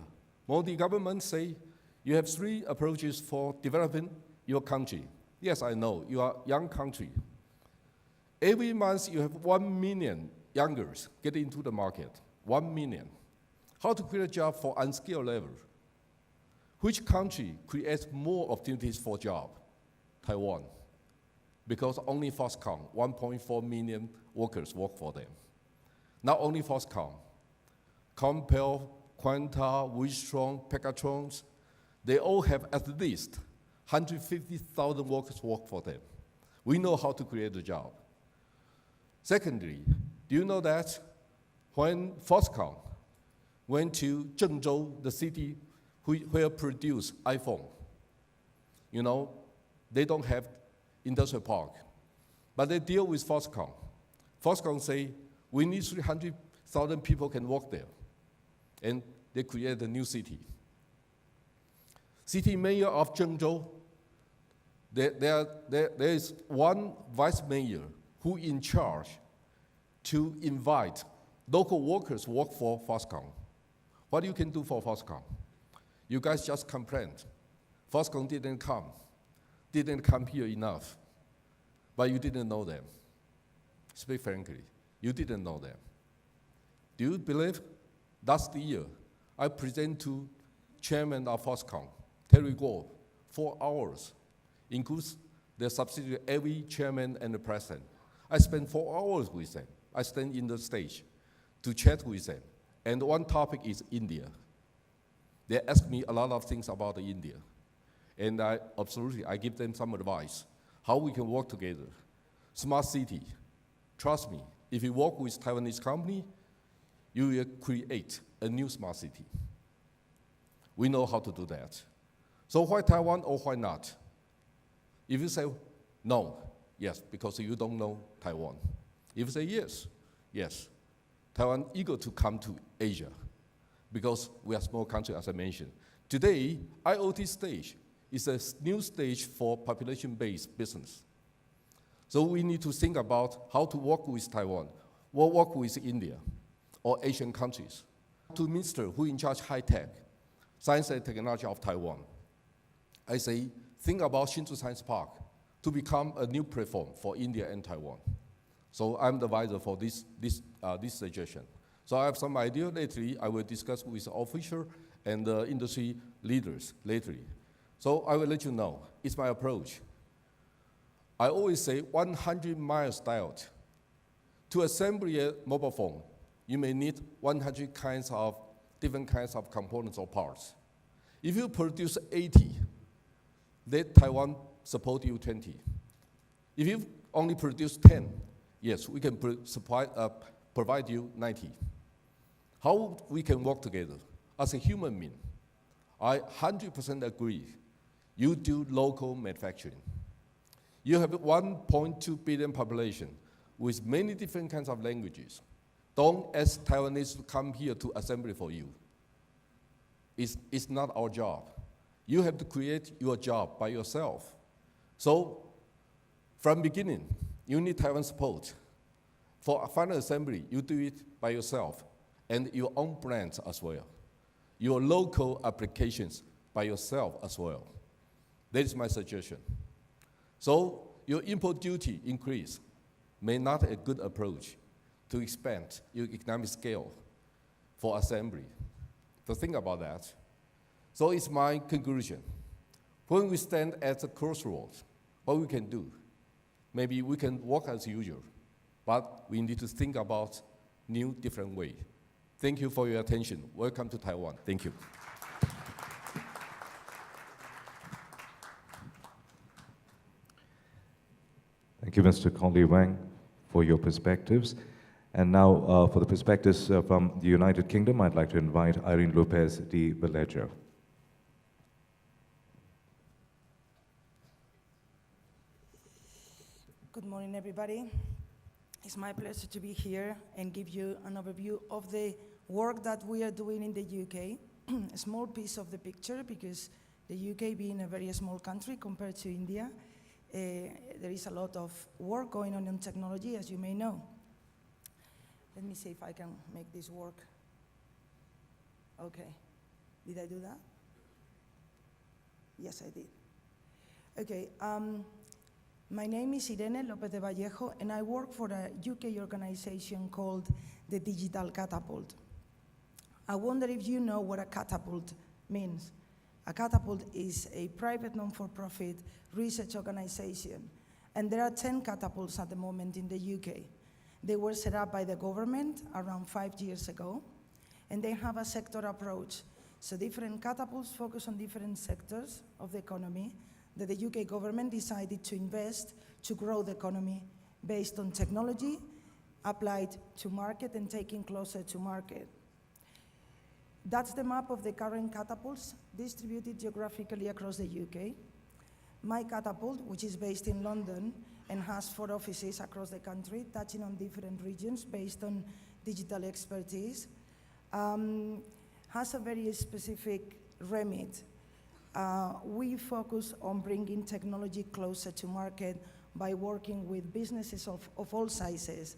Modi government say you have 3 approaches for developing your country. Yes, I know, you are a young country. Every month you have 1 million youngers get into the market, 1 million. How to create a job for unskilled level? Which country creates more opportunities for job? Taiwan. Because only Foxconn, 1.4 million workers work for them. Not only Foxconn, Compal, Quanta, Wistron, Pegatrons, they all have at least 150,000 workers work for them. We know how to create a job. Secondly, do you know that when Foxconn went to Zhengzhou, the city where produce iPhone, you know, they don't have industrial park, but they deal with Foxconn. Foxconn say, we need 300,000 people can work there. And they create a new city. City mayor of Zhengzhou, there is one vice mayor who in charge to invite local workers to work for Foxconn. What you can do for Foxconn? You guys just complained. Foxconn didn't come here enough, but you didn't know them. Speak frankly, you didn't know them. Do you believe last year I present to chairman of Foxconn, Terry Guo, 4 hours, includes the subsidiary, every chairman and the president. I spent 4 hours with them. I stand in the stage to chat with them. And one topic is India. They ask me a lot of things about India. And I give them some advice, how we can work together. Smart city, trust me, if you work with Taiwanese company, you will create a new smart city. We know how to do that. So why Taiwan or why not? If you say no, yes, because you don't know Taiwan. If you say yes, yes, Taiwan eager to come to Asia because we are a small country, as I mentioned. Today, IoT stage is a new stage for population-based business. So we need to think about how to work with Taiwan, or work with India, or Asian countries. To Minister who in charge high-tech, science and technology of Taiwan, I say, think about Hsinchu Science Park to become a new platform for India and Taiwan. So I'm the advisor for this suggestion. So I have some idea lately. I will discuss with official and industry leaders lately. So I will let you know. It's my approach. I always say 100 miles diode. To assemble a mobile phone, you may need 100 different kinds of components or parts. If you produce 80, let Taiwan support you 20. If you only produce 10, yes, we can provide you 90. How we can work together? As a human being, I 100% agree. You do local manufacturing. You have 1.2 billion population with many different kinds of languages. Don't ask Taiwanese to come here to assemble for you. It's not our job. You have to create your job by yourself. So from beginning, you need Taiwan support. For final assembly, you do it by yourself and your own brands as well. Your local applications by yourself as well. That is my suggestion. So your import duty increase may not be a good approach to expand your economic scale for assembly. So think about that. So it's my conclusion. When we stand at the crossroads, what we can do? Maybe we can work as usual, but we need to think about new, different way. Thank you for your attention. Welcome to Taiwan. Thank you. Thank you, Mr. Conley Wang, for your perspectives. And now, for the perspectives from the United Kingdom, I'd like to invite Irene Lopez de Vallejo. Good morning, everybody. It's my pleasure to be here and give you an overview of the work that we are doing in the UK. A small piece of the picture, because the UK being a very small country compared to India, there is a lot of work going on in technology, as you may know. Let me see if I can make this work. Okay. Did I do that? Yes, I did. Okay. My name is Irene Lopez de Vallejo, and I work for a UK organization called the Digital Catapult. I wonder if you know what a catapult means. A catapult is a private non-for-profit research organization, and there are 10 catapults at the moment in the UK. They were set up by the government around 5 years ago, and they have a sector approach. So different catapults focus on different sectors of the economy that the UK government decided to invest to grow the economy based on technology applied to market and taking closer to market. That's the map of the current catapults distributed geographically across the UK. My catapult, which is based in London and has 4 offices across the country, touching on different regions based on digital expertise, has a very specific remit. We focus on bringing technology closer to market by working with businesses of all sizes.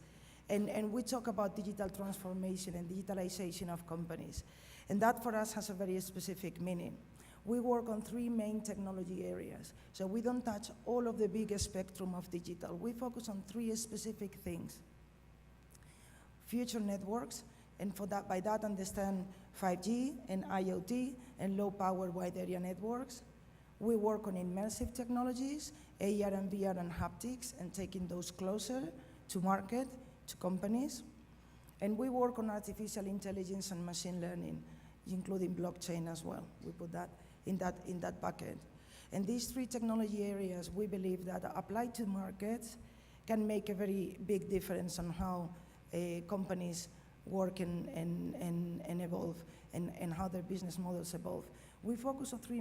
And we talk about digital transformation and digitalization of companies. And that for us has a very specific meaning. We work on 3 main technology areas. So we don't touch all of the big spectrum of digital. We focus on 3 specific things. Future networks, and for that, by that understand 5G and IoT and low power wide area networks. We work on immersive technologies, AR and VR and haptics, and taking those closer to market, to companies. And we work on artificial intelligence and machine learning, including blockchain as well. We put that in that bucket. And these 3 technology areas, we believe that applied to markets can make a very big difference on how companies work and evolve and how their business models evolve. We focus on 3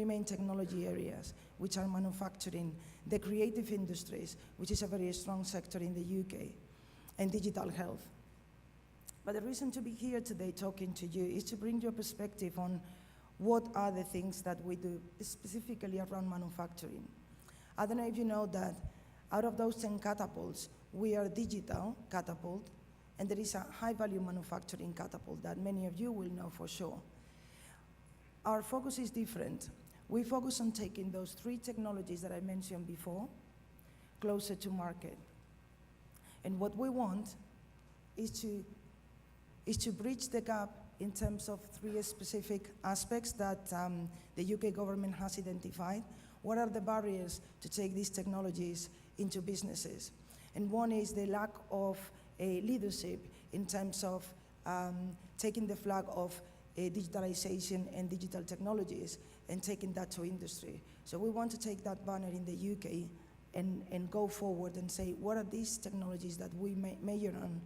main technology areas, which are manufacturing, the creative industries, which is a very strong sector in the UK, and digital health. But the reason to be here today talking to you is to bring you a perspective on what are the things that we do specifically around manufacturing. I don't know if you know that out of those 10 catapults, we are digital catapult, and there is a high-value manufacturing catapult that many of you will know for sure. Our focus is different. We focus on taking those 3 technologies that I mentioned before closer to market. And what we want is to bridge the gap in terms of 3 specific aspects that the UK government has identified. What are the barriers to take these technologies into businesses? And one is the lack of leadership in terms of taking the flag of digitalization and digital technologies and taking that to industry. So we want to take that banner in the UK and go forward and say, what are these technologies that we measure on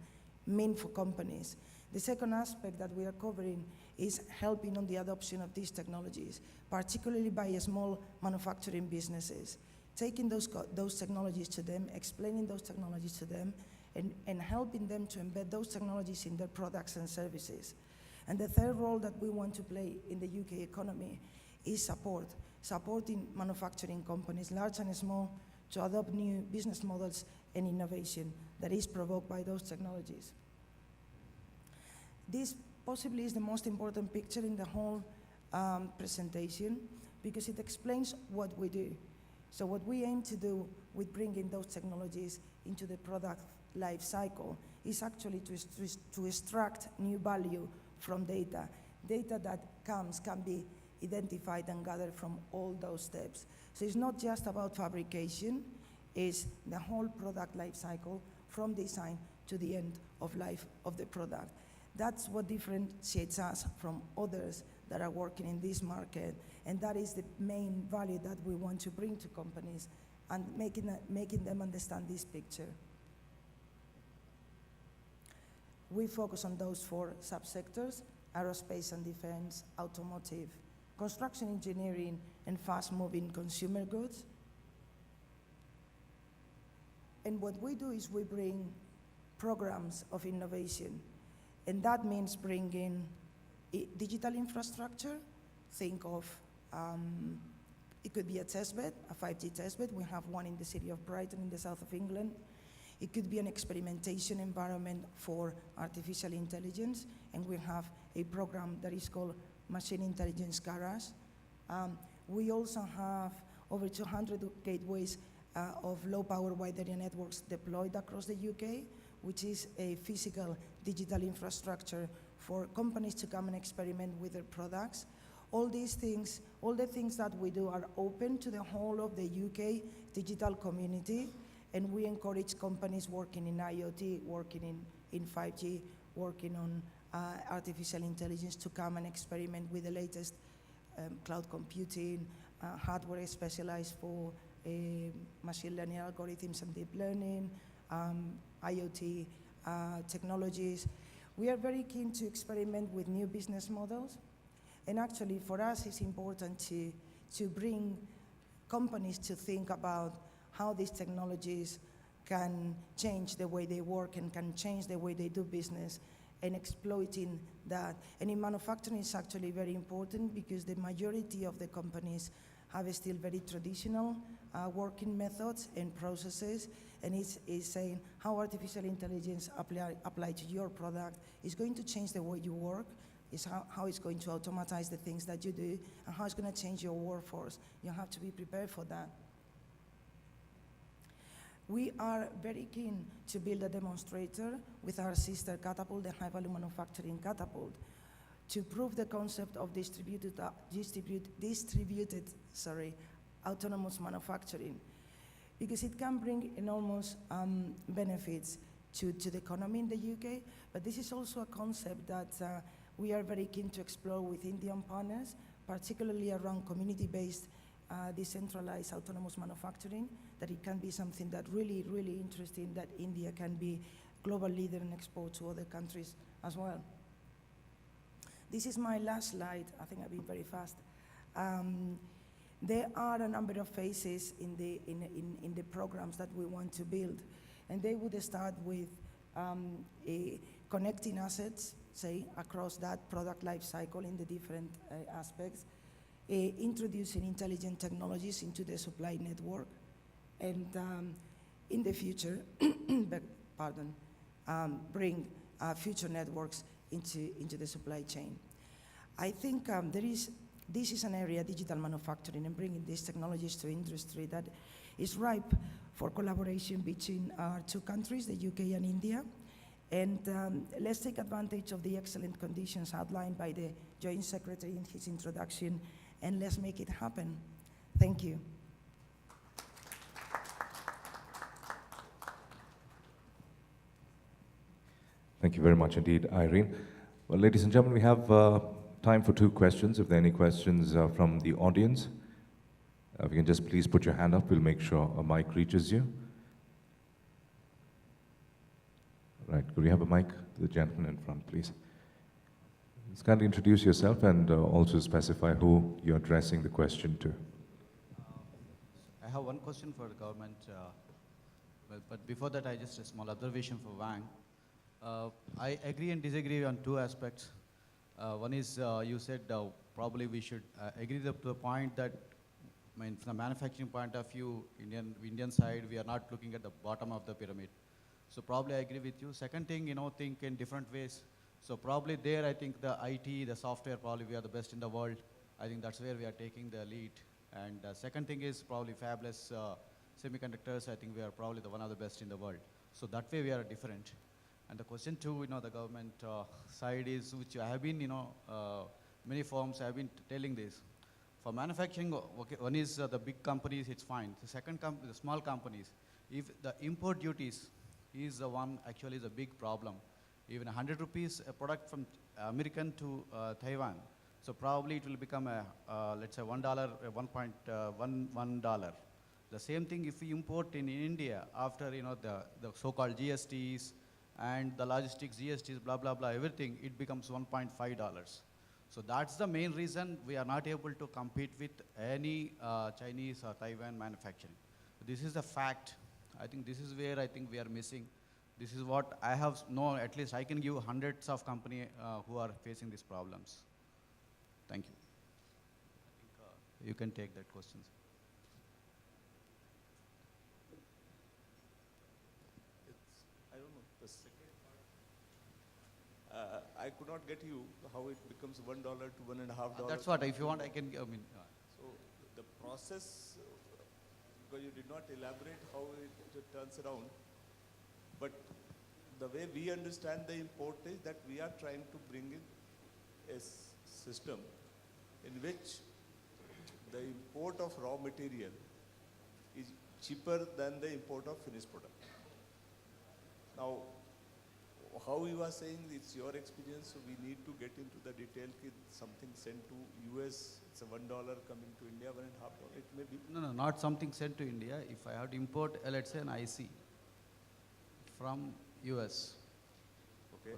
mean for companies? The second aspect that we are covering is helping on the adoption of these technologies, particularly by small manufacturing businesses, taking those technologies to them, explaining those technologies to them, and helping them to embed those technologies in their products and services. And the third role that we want to play in the UK economy is supporting manufacturing companies, large and small, to adopt new business models and innovation that is provoked by those technologies. This possibly is the most important picture in the whole presentation because it explains what we do. So what we aim to do with bringing those technologies into the product life cycle is actually to extract new value from data that can be identified and gathered from all those steps. So it's not just about fabrication, it's the whole product life cycle from design to the end of life of the product. That's what differentiates us from others that are working in this market, and that is the main value that we want to bring to companies and making them understand this picture. We focus on those 4 subsectors: aerospace and defense, automotive, construction engineering, and fast-moving consumer goods. And what we do is we bring programs of innovation, and that means bringing digital infrastructure. Think of, it could be a testbed, a 5G testbed. We have one in the city of Brighton in the south of England. It could be an experimentation environment for artificial intelligence, and we have a program that is called Machine Intelligence Garage. We also have over 200 gateways of low-power wide area networks deployed across the UK, which is a physical digital infrastructure for companies to come and experiment with their products. All these things, all the things that we do are open to the whole of the UK digital community, and we encourage companies working in IoT, working in 5G, working on artificial intelligence to come and experiment with the latest cloud computing, hardware specialized for machine learning algorithms and deep learning, IoT technologies. We are very keen to experiment with new business models, and actually for us it's important to bring companies to think about how these technologies can change the way they work and can change the way they do business and exploiting that. And in manufacturing, it's actually very important because the majority of the companies have still very traditional working methods and processes, and it's saying how artificial intelligence apply to your product is going to change the way you work, is how it's going to automatize the things that you do, and how it's going to change your workforce. You have to be prepared for that. We are very keen to build a demonstrator with our sister catapult, the High Value Manufacturing Catapult, to prove the concept of distributed autonomous manufacturing, because it can bring enormous benefits to the economy in the UK, but this is also a concept that we are very keen to explore with Indian partners, particularly around community-based decentralized autonomous manufacturing, that it can be something that really, really interesting, that India can be global leader and export to other countries as well. This is my last slide. I think I've been very fast. There are a number of phases in the programs that we want to build, and they would start with connecting assets, say, across that product life cycle in the different aspects, introducing intelligent technologies into the supply network, and in the future, bring future networks into the supply chain. I think this is an area, digital manufacturing, and bringing these technologies to industry, that is ripe for collaboration between our two countries, the UK and India. And let's take advantage of the excellent conditions outlined by the Joint Secretary in his introduction, and let's make it happen. Thank you. Thank you very much indeed, Irene. Well, ladies and gentlemen, we have time for 2 questions. If there are any questions from the audience, if you can just please put your hand up, we'll make sure a mic reaches you. Right, could we have a mic to the gentleman in front, please? Just kindly introduce yourself and also specify who you're addressing the question to. I have one question for the government, but before that, just a small observation for Wang. I agree and disagree on 2 aspects. One is you said probably we should agree to the point that, I mean, from the manufacturing point of view, Indian side, we are not looking at the bottom of the pyramid. So probably I agree with you. Second thing, think in different ways. So probably there, I think the IT, the software, probably we are the best in the world. I think that's where we are taking the lead. And second thing is probably fabless semiconductors. I think we are probably the one of the best in the world. So that way we are different. And the question too, the government side is, which I have been, many firms have been telling this. For manufacturing, okay, one is the big companies, it's fine. The second, the small companies, if the import duties is the one actually is a big problem. Even 100 rupees a product from American to Taiwan. So probably it will become let's say $1, $1.11. The same thing if we import in India after the so-called GSTs and the logistics GSTs, blah blah blah, everything, it becomes $1.5. So that's the main reason we are not able to compete with any Chinese or Taiwan manufacturing. This is the fact. I think this is where I think we are missing. This is what I have known, at least I can give hundreds of companies who are facing these problems. Thank you. I think you can take that question. I don't know, the second part. I could not get you how it becomes $1 to $1.5. That's what, if you want, I can, So the process, because you did not elaborate how it turns around, but the way we understand the import is that we are trying to bring in a system in which the import of raw material is cheaper than the import of finished product. Now, how you are saying it's your experience, so we need to get into the detail. Something sent to US, it's a $1 coming to India, $1.5. It may be. No, not something sent to India. If I have to import, let's say an IC from US. Okay.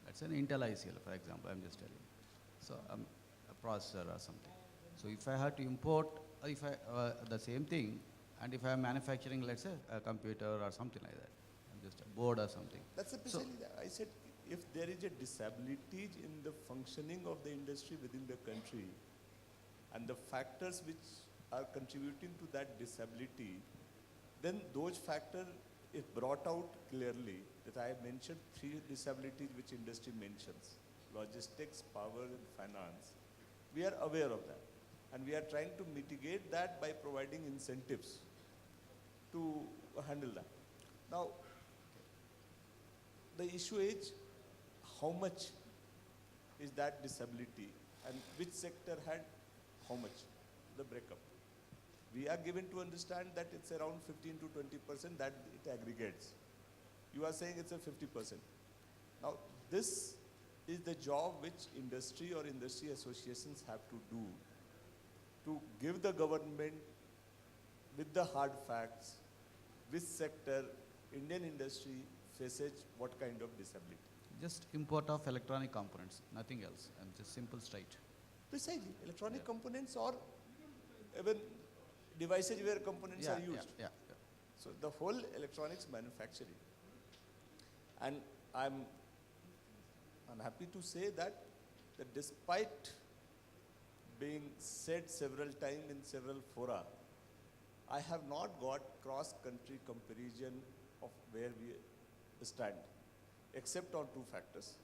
Let's say an Intel IC, for example, I'm just telling. So a processor or something. So if I have to import, if I the same thing, and if I am manufacturing, let's say a computer or something like that, I'm just board or something. That's precisely that. I said, if there is a disability in the functioning of the industry within the country, and the factors which are contributing to that disability, then those factors is brought out clearly that I have mentioned 3 disabilities which industry mentions: logistics, power, and finance. We are aware of that. And we are trying to mitigate that by providing incentives to handle that. Now, the issue is how much is that disability and which sector had how much, the breakup. We are given to understand that it's around 15 to 20% that it aggregates. You are saying it's a 50%. Now, this is the job which industry or industry associations have to do to give the government with the hard facts, which sector, Indian industry faces what kind of disability. Just import of electronic components, nothing else, and just simple straight. Precisely, electronic components or even devices where components are used. So the whole electronics manufacturing. And I'm happy to say that despite being said several times in several fora, I have not got cross-country comparison of where we stand, except on 2 factors.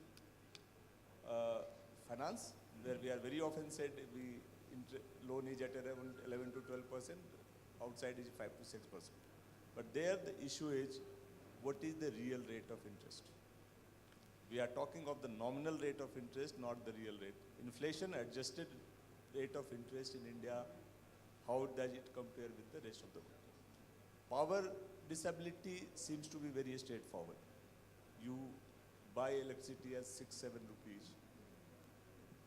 Finance, where we are very often said loan is at around 11 to 12%, outside is 5 to 6%. But there the issue is, what is the real rate of interest? We are talking of the nominal rate of interest, not the real rate. Inflation adjusted rate of interest in India, how does it compare with the rest of the world? Power disability seems to be very straightforward. You buy electricity as 6-7 rupees.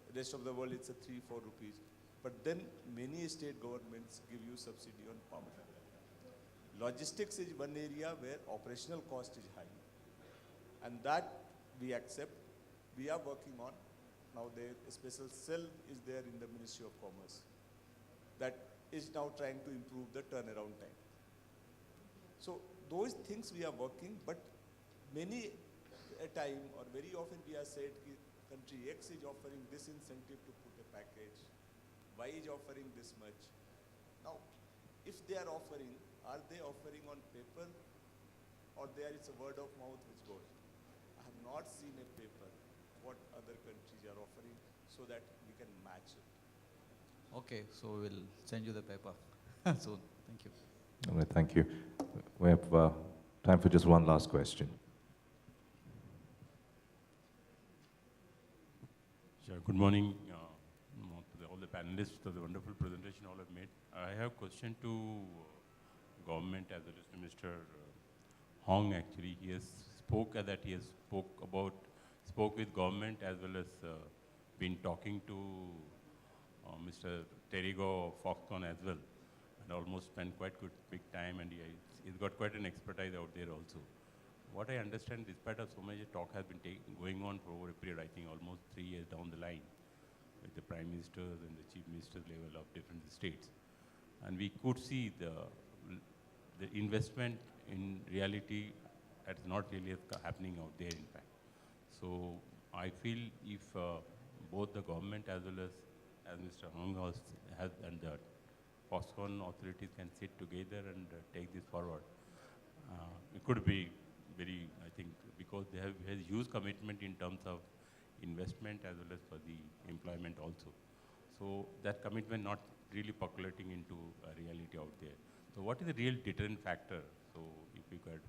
The rest of the world it's a 3-4 rupees. But then many state governments give you subsidy on power. Logistics is one area where operational cost is high. And that we accept. We are working on. Now a special cell is there in the Ministry of Commerce that is now trying to improve the turnaround time. So those things we are working, but many a time or very often we are said country X is offering this incentive to put a package, Y is offering this much. Now, if they are offering on paper or there is a word of mouth which goes? I have not seen a paper what other countries are offering so that we can match it. Okay, so we'll send you the paper soon. Thank you. All right, thank you. We have time for just one last question. Sure. Good morning to all the panelists for the wonderful presentation all have made. I have a question to government as well as to Mr. Hong. Actually, he has spoke with government as well as been talking to Mr. Terrigo of Foxconn as well, and almost spent quite good big time, and he's got quite an expertise out there also. What I understand, despite of so much talk has been going on for over a period, I think almost 3 years down the line, with the prime ministers and the chief ministers level of different states, and we could see the investment in reality that's not really happening out there. In fact, so I feel if both the government as well as Mr. Hong has and the Foxconn authorities can sit together and take this forward, it could be very, I think, because they have huge commitment in terms of investment as well as for the employment also. So that commitment not really percolating into a reality out there. So what is the real deterrent factor? So if you could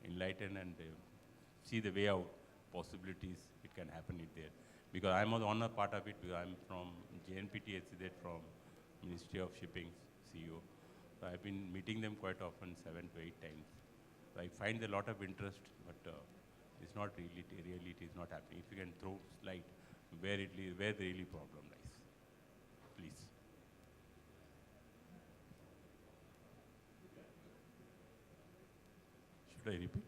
enlighten and see the way out, possibilities it can happen it there. Because I'm on a part of it, because I'm from JNPT SEZ from Ministry of Shipping, CEO. So I've been meeting them quite often, 7 to 8 times. So I find a lot of interest, but it's not really it is not happening. If you can throw light where the really problem lies, please. Should I repeat?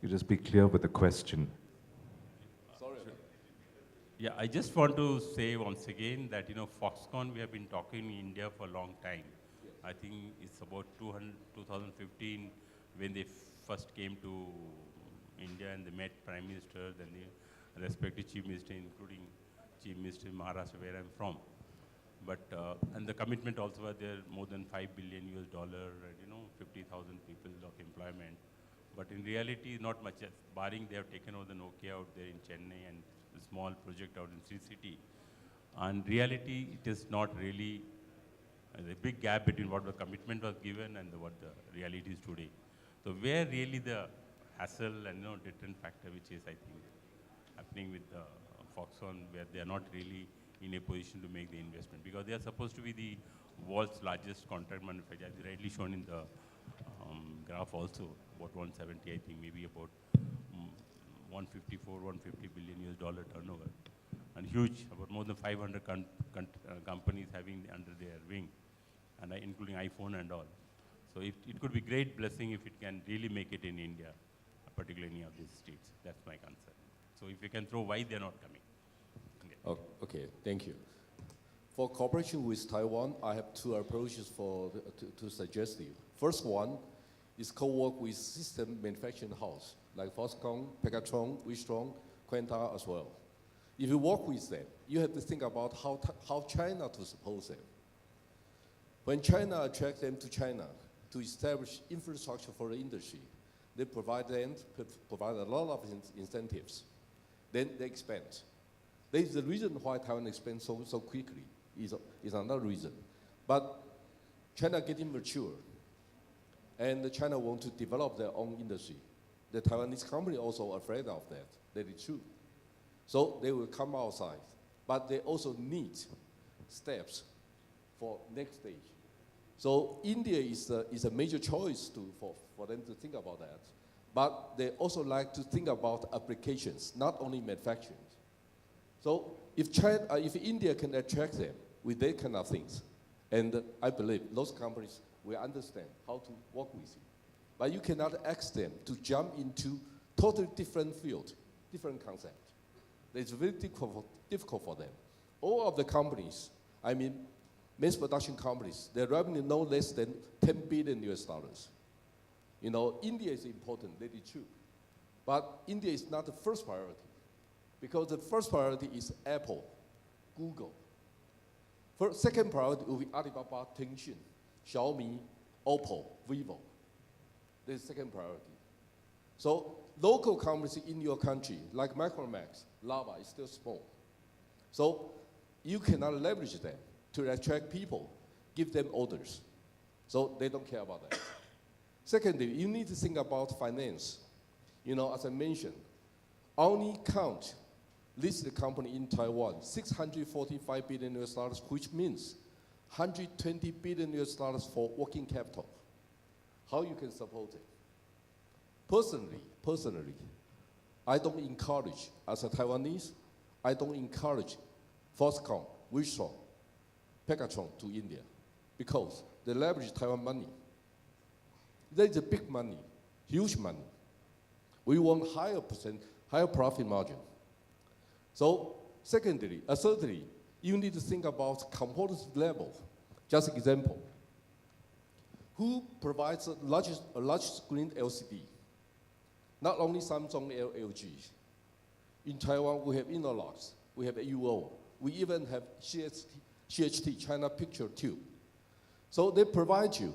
You just be clear with the question. Sorry. Yeah, I just want to say once again that, Foxconn, we have been talking in India for a long time. I think it's about 2015 when they first came to India and they met Prime Minister, then the respective Chief Minister, including Chief Minister in Maharashtra, where I'm from. But, and the commitment also was there, more than $5 billion US, and 50,000 people of employment. But in reality, not much, barring they have taken over the Nokia out there in Chennai and a small project out in Sri City. And reality, it is not really a big gap between what the commitment was given and what the reality is today. So where really the hassle and deterrent factor, which is, I think, happening with the Foxconn, where they are not really in a position to make the investment, because they are supposed to be the world's largest contract manufacturer, as rightly shown in the graph also, about 170, I think, maybe about 154, 150 billion US dollar turnover, and huge, about more than 500 companies having under their wing, and including iPhone and all. So it could be great blessing if it can really make it in India, particularly any of these states. That's my concern. So if you can throw why they're not coming. Okay, thank you. For cooperation with Taiwan, I have two approaches to suggest to you. First one is co-work with system manufacturing house, like Foxconn, Pegatron, Wistron, Quanta as well. If you work with them, you have to think about how China to support them. When China attracts them to China to establish infrastructure for the industry, they provide a lot of incentives. Then they expand. There is the reason why Taiwan expands so quickly, is another reason. But China getting mature, and China want to develop their own industry. The Taiwanese company also afraid of that. That is true. So they will come outside, but they also need steps for next stage. So India is a major choice for them to think about that. But they also like to think about applications, not only manufacturing. So if India can attract them with that kind of things, and I believe those companies will understand how to work with you. But you cannot ask them to jump into totally different field, different concept. It's very difficult for them. All of the companies, I mean, mass production companies, their revenue no less than 10 billion US dollars. India is important, that is true. But India is not the first priority, because the first priority is Apple, Google. Second priority will be Alibaba, Tencent, Xiaomi, Oppo, Vivo. This is second priority. So local companies in your country, like Micromax, Lava, is still small. So you cannot leverage them to attract people, give them orders. So they don't care about that. Secondly, you need to think about finance. As I mentioned, only count listed company in Taiwan, 645 billion US dollars, which means 120 billion US dollars for working capital. How you can support it? Personally, I don't encourage, as a Taiwanese, I don't encourage Foxconn, Wistron, Pegatron to India, because they leverage Taiwan money. There is a big money, huge money. We want higher profit margin. So thirdly, you need to think about components level. Just example, who provides a large screen LCD? Not only Samsung, LG. In Taiwan, we have Innolux, we have UO, we even have CHT, China Picture Tube. So they provide you,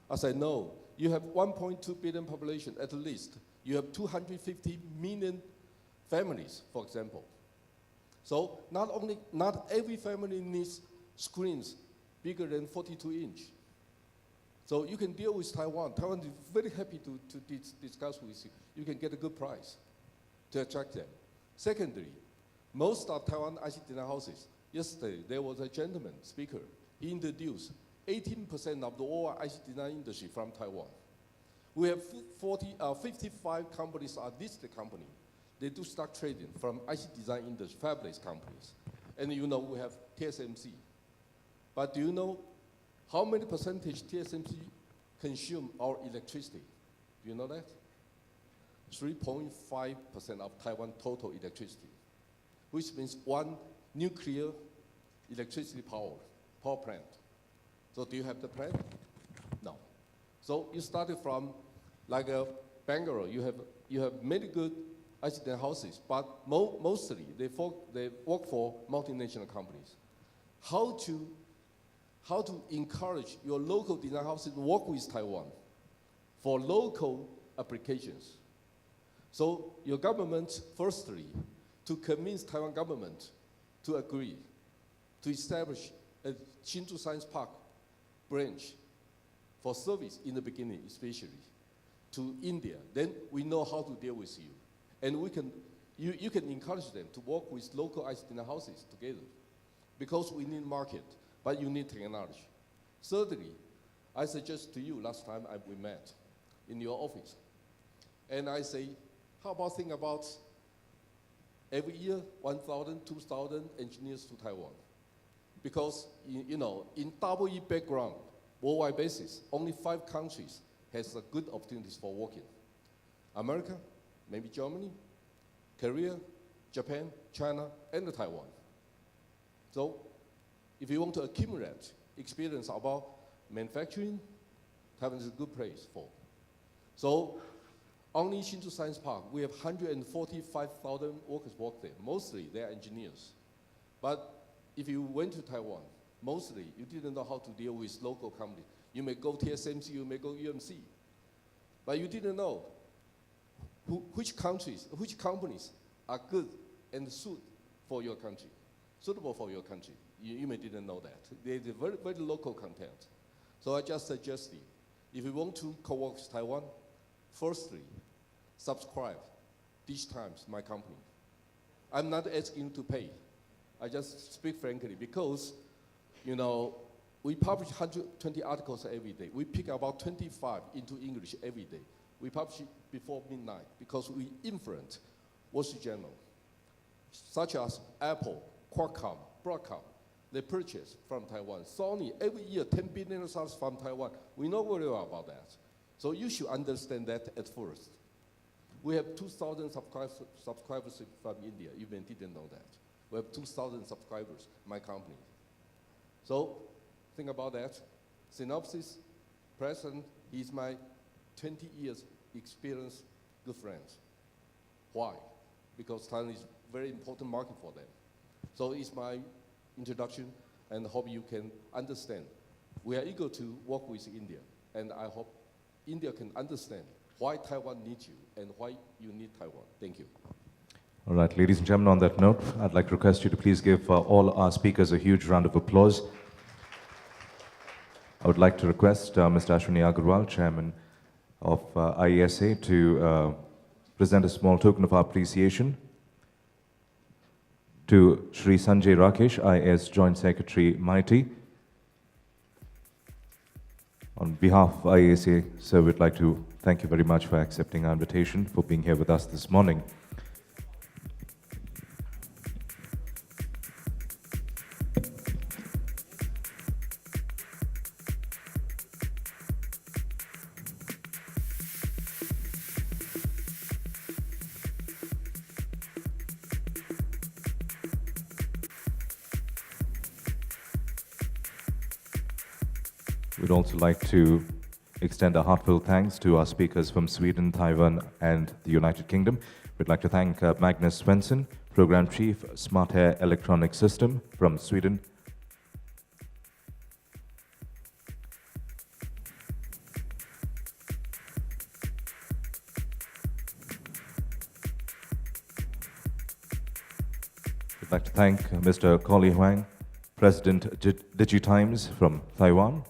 as I know, you have 1.2 billion population at least. You have 250 million families, for example. So not every family needs screens bigger than 42-inch. So you can deal with Taiwan. Taiwan is very happy to discuss with you. You can get a good price to attract them. Secondly, most of Taiwan IC design houses, yesterday there was a gentleman speaker. He introduced 18% of the whole IC design industry from Taiwan. We have 55 companies are listed company. They do stock trading from IC design industry, fabless companies. And we have TSMC. But do you know how many percentage TSMC consume our electricity? Do you know that? 3.5% of Taiwan total electricity, which means one nuclear electricity power plant. So do you have the plan? No. So you started from like a Bangalore, you have many good ICT houses, but mostly they work for multinational companies. How to encourage your local design houses to work with Taiwan for local applications? So your government, firstly, to convince Taiwan government to agree to establish a Hsinchu Science Park branch for service in the beginning, especially to India. Then we know how to deal with you. And you can encourage them to work with local ICT houses together, because we need market, but you need technology. Thirdly, I suggest to you last time we met in your office, and I say, how about think about every year 1,000, 2,000 engineers to Taiwan? Because in EE background, worldwide basis, only 5 countries has a good opportunities for working. America, maybe Germany, Korea, Japan, China, and Taiwan. So if you want to accumulate experience about manufacturing, Taiwan is a good place for. So only Hsinchu Science Park, we have 145,000 workers work there. Mostly they are engineers. But if you went to Taiwan, mostly you didn't know how to deal with local companies. You may go TSMC, you may go UMC. But you didn't know which companies are good and suitable for your country. You may didn't know that. They're very, very local content. So I just suggest you, if you want to co-work with Taiwan, firstly, subscribe DigiTimes, my company. I'm not asking you to pay. I just speak frankly, because we publish 120 articles every day. We pick about 25 into English every day. We publish it before midnight because we influence Wall Street Journal, such as Apple, Qualcomm, Broadcom. They purchase from Taiwan. Sony, every year, $10 billion from Taiwan. We know very well about that. So you should understand that at first. We have 2,000 subscribers from India. You even didn't know that. We have 2,000 subscribers, my company. So think about that. Synopsis, President, he's my 20 years experience good friends. Why? Because Thailand is a very important market for them. So it's my introduction, and hope you can understand. We are eager to work with India, and I hope India can understand why Taiwan needs you and why you need Taiwan. Thank you. All right, ladies and gentlemen, on that note, I'd like to request you to please give all our speakers a huge round of applause. I would like to request Mr. Ashwini Agarwal, Chairman of IESA, to present a small token of our appreciation to Shri Sanjay Rakesh, IAS Joint Secretary, MITI. On behalf of IESA, sir, we'd like to thank you very much for accepting our invitation, for being here with us this morning. We'd also like to extend a heartfelt thanks to our speakers from Sweden, Taiwan, and the United Kingdom. We'd like to thank Magnus Svensson, Program Chief, Smart Air Electronic System from Sweden. We'd like to thank Mr. Collie Huang, President DigiTimes from Taiwan.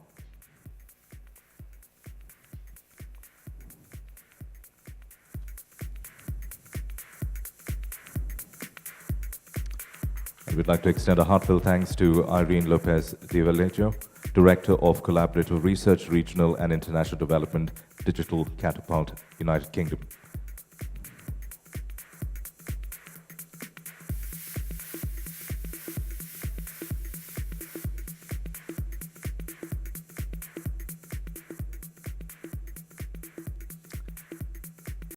We'd like to extend a heartfelt thanks to Irene Lopez de Vallejo, Director of Collaborative Research, Regional and International Development, Digital Catapult, United Kingdom.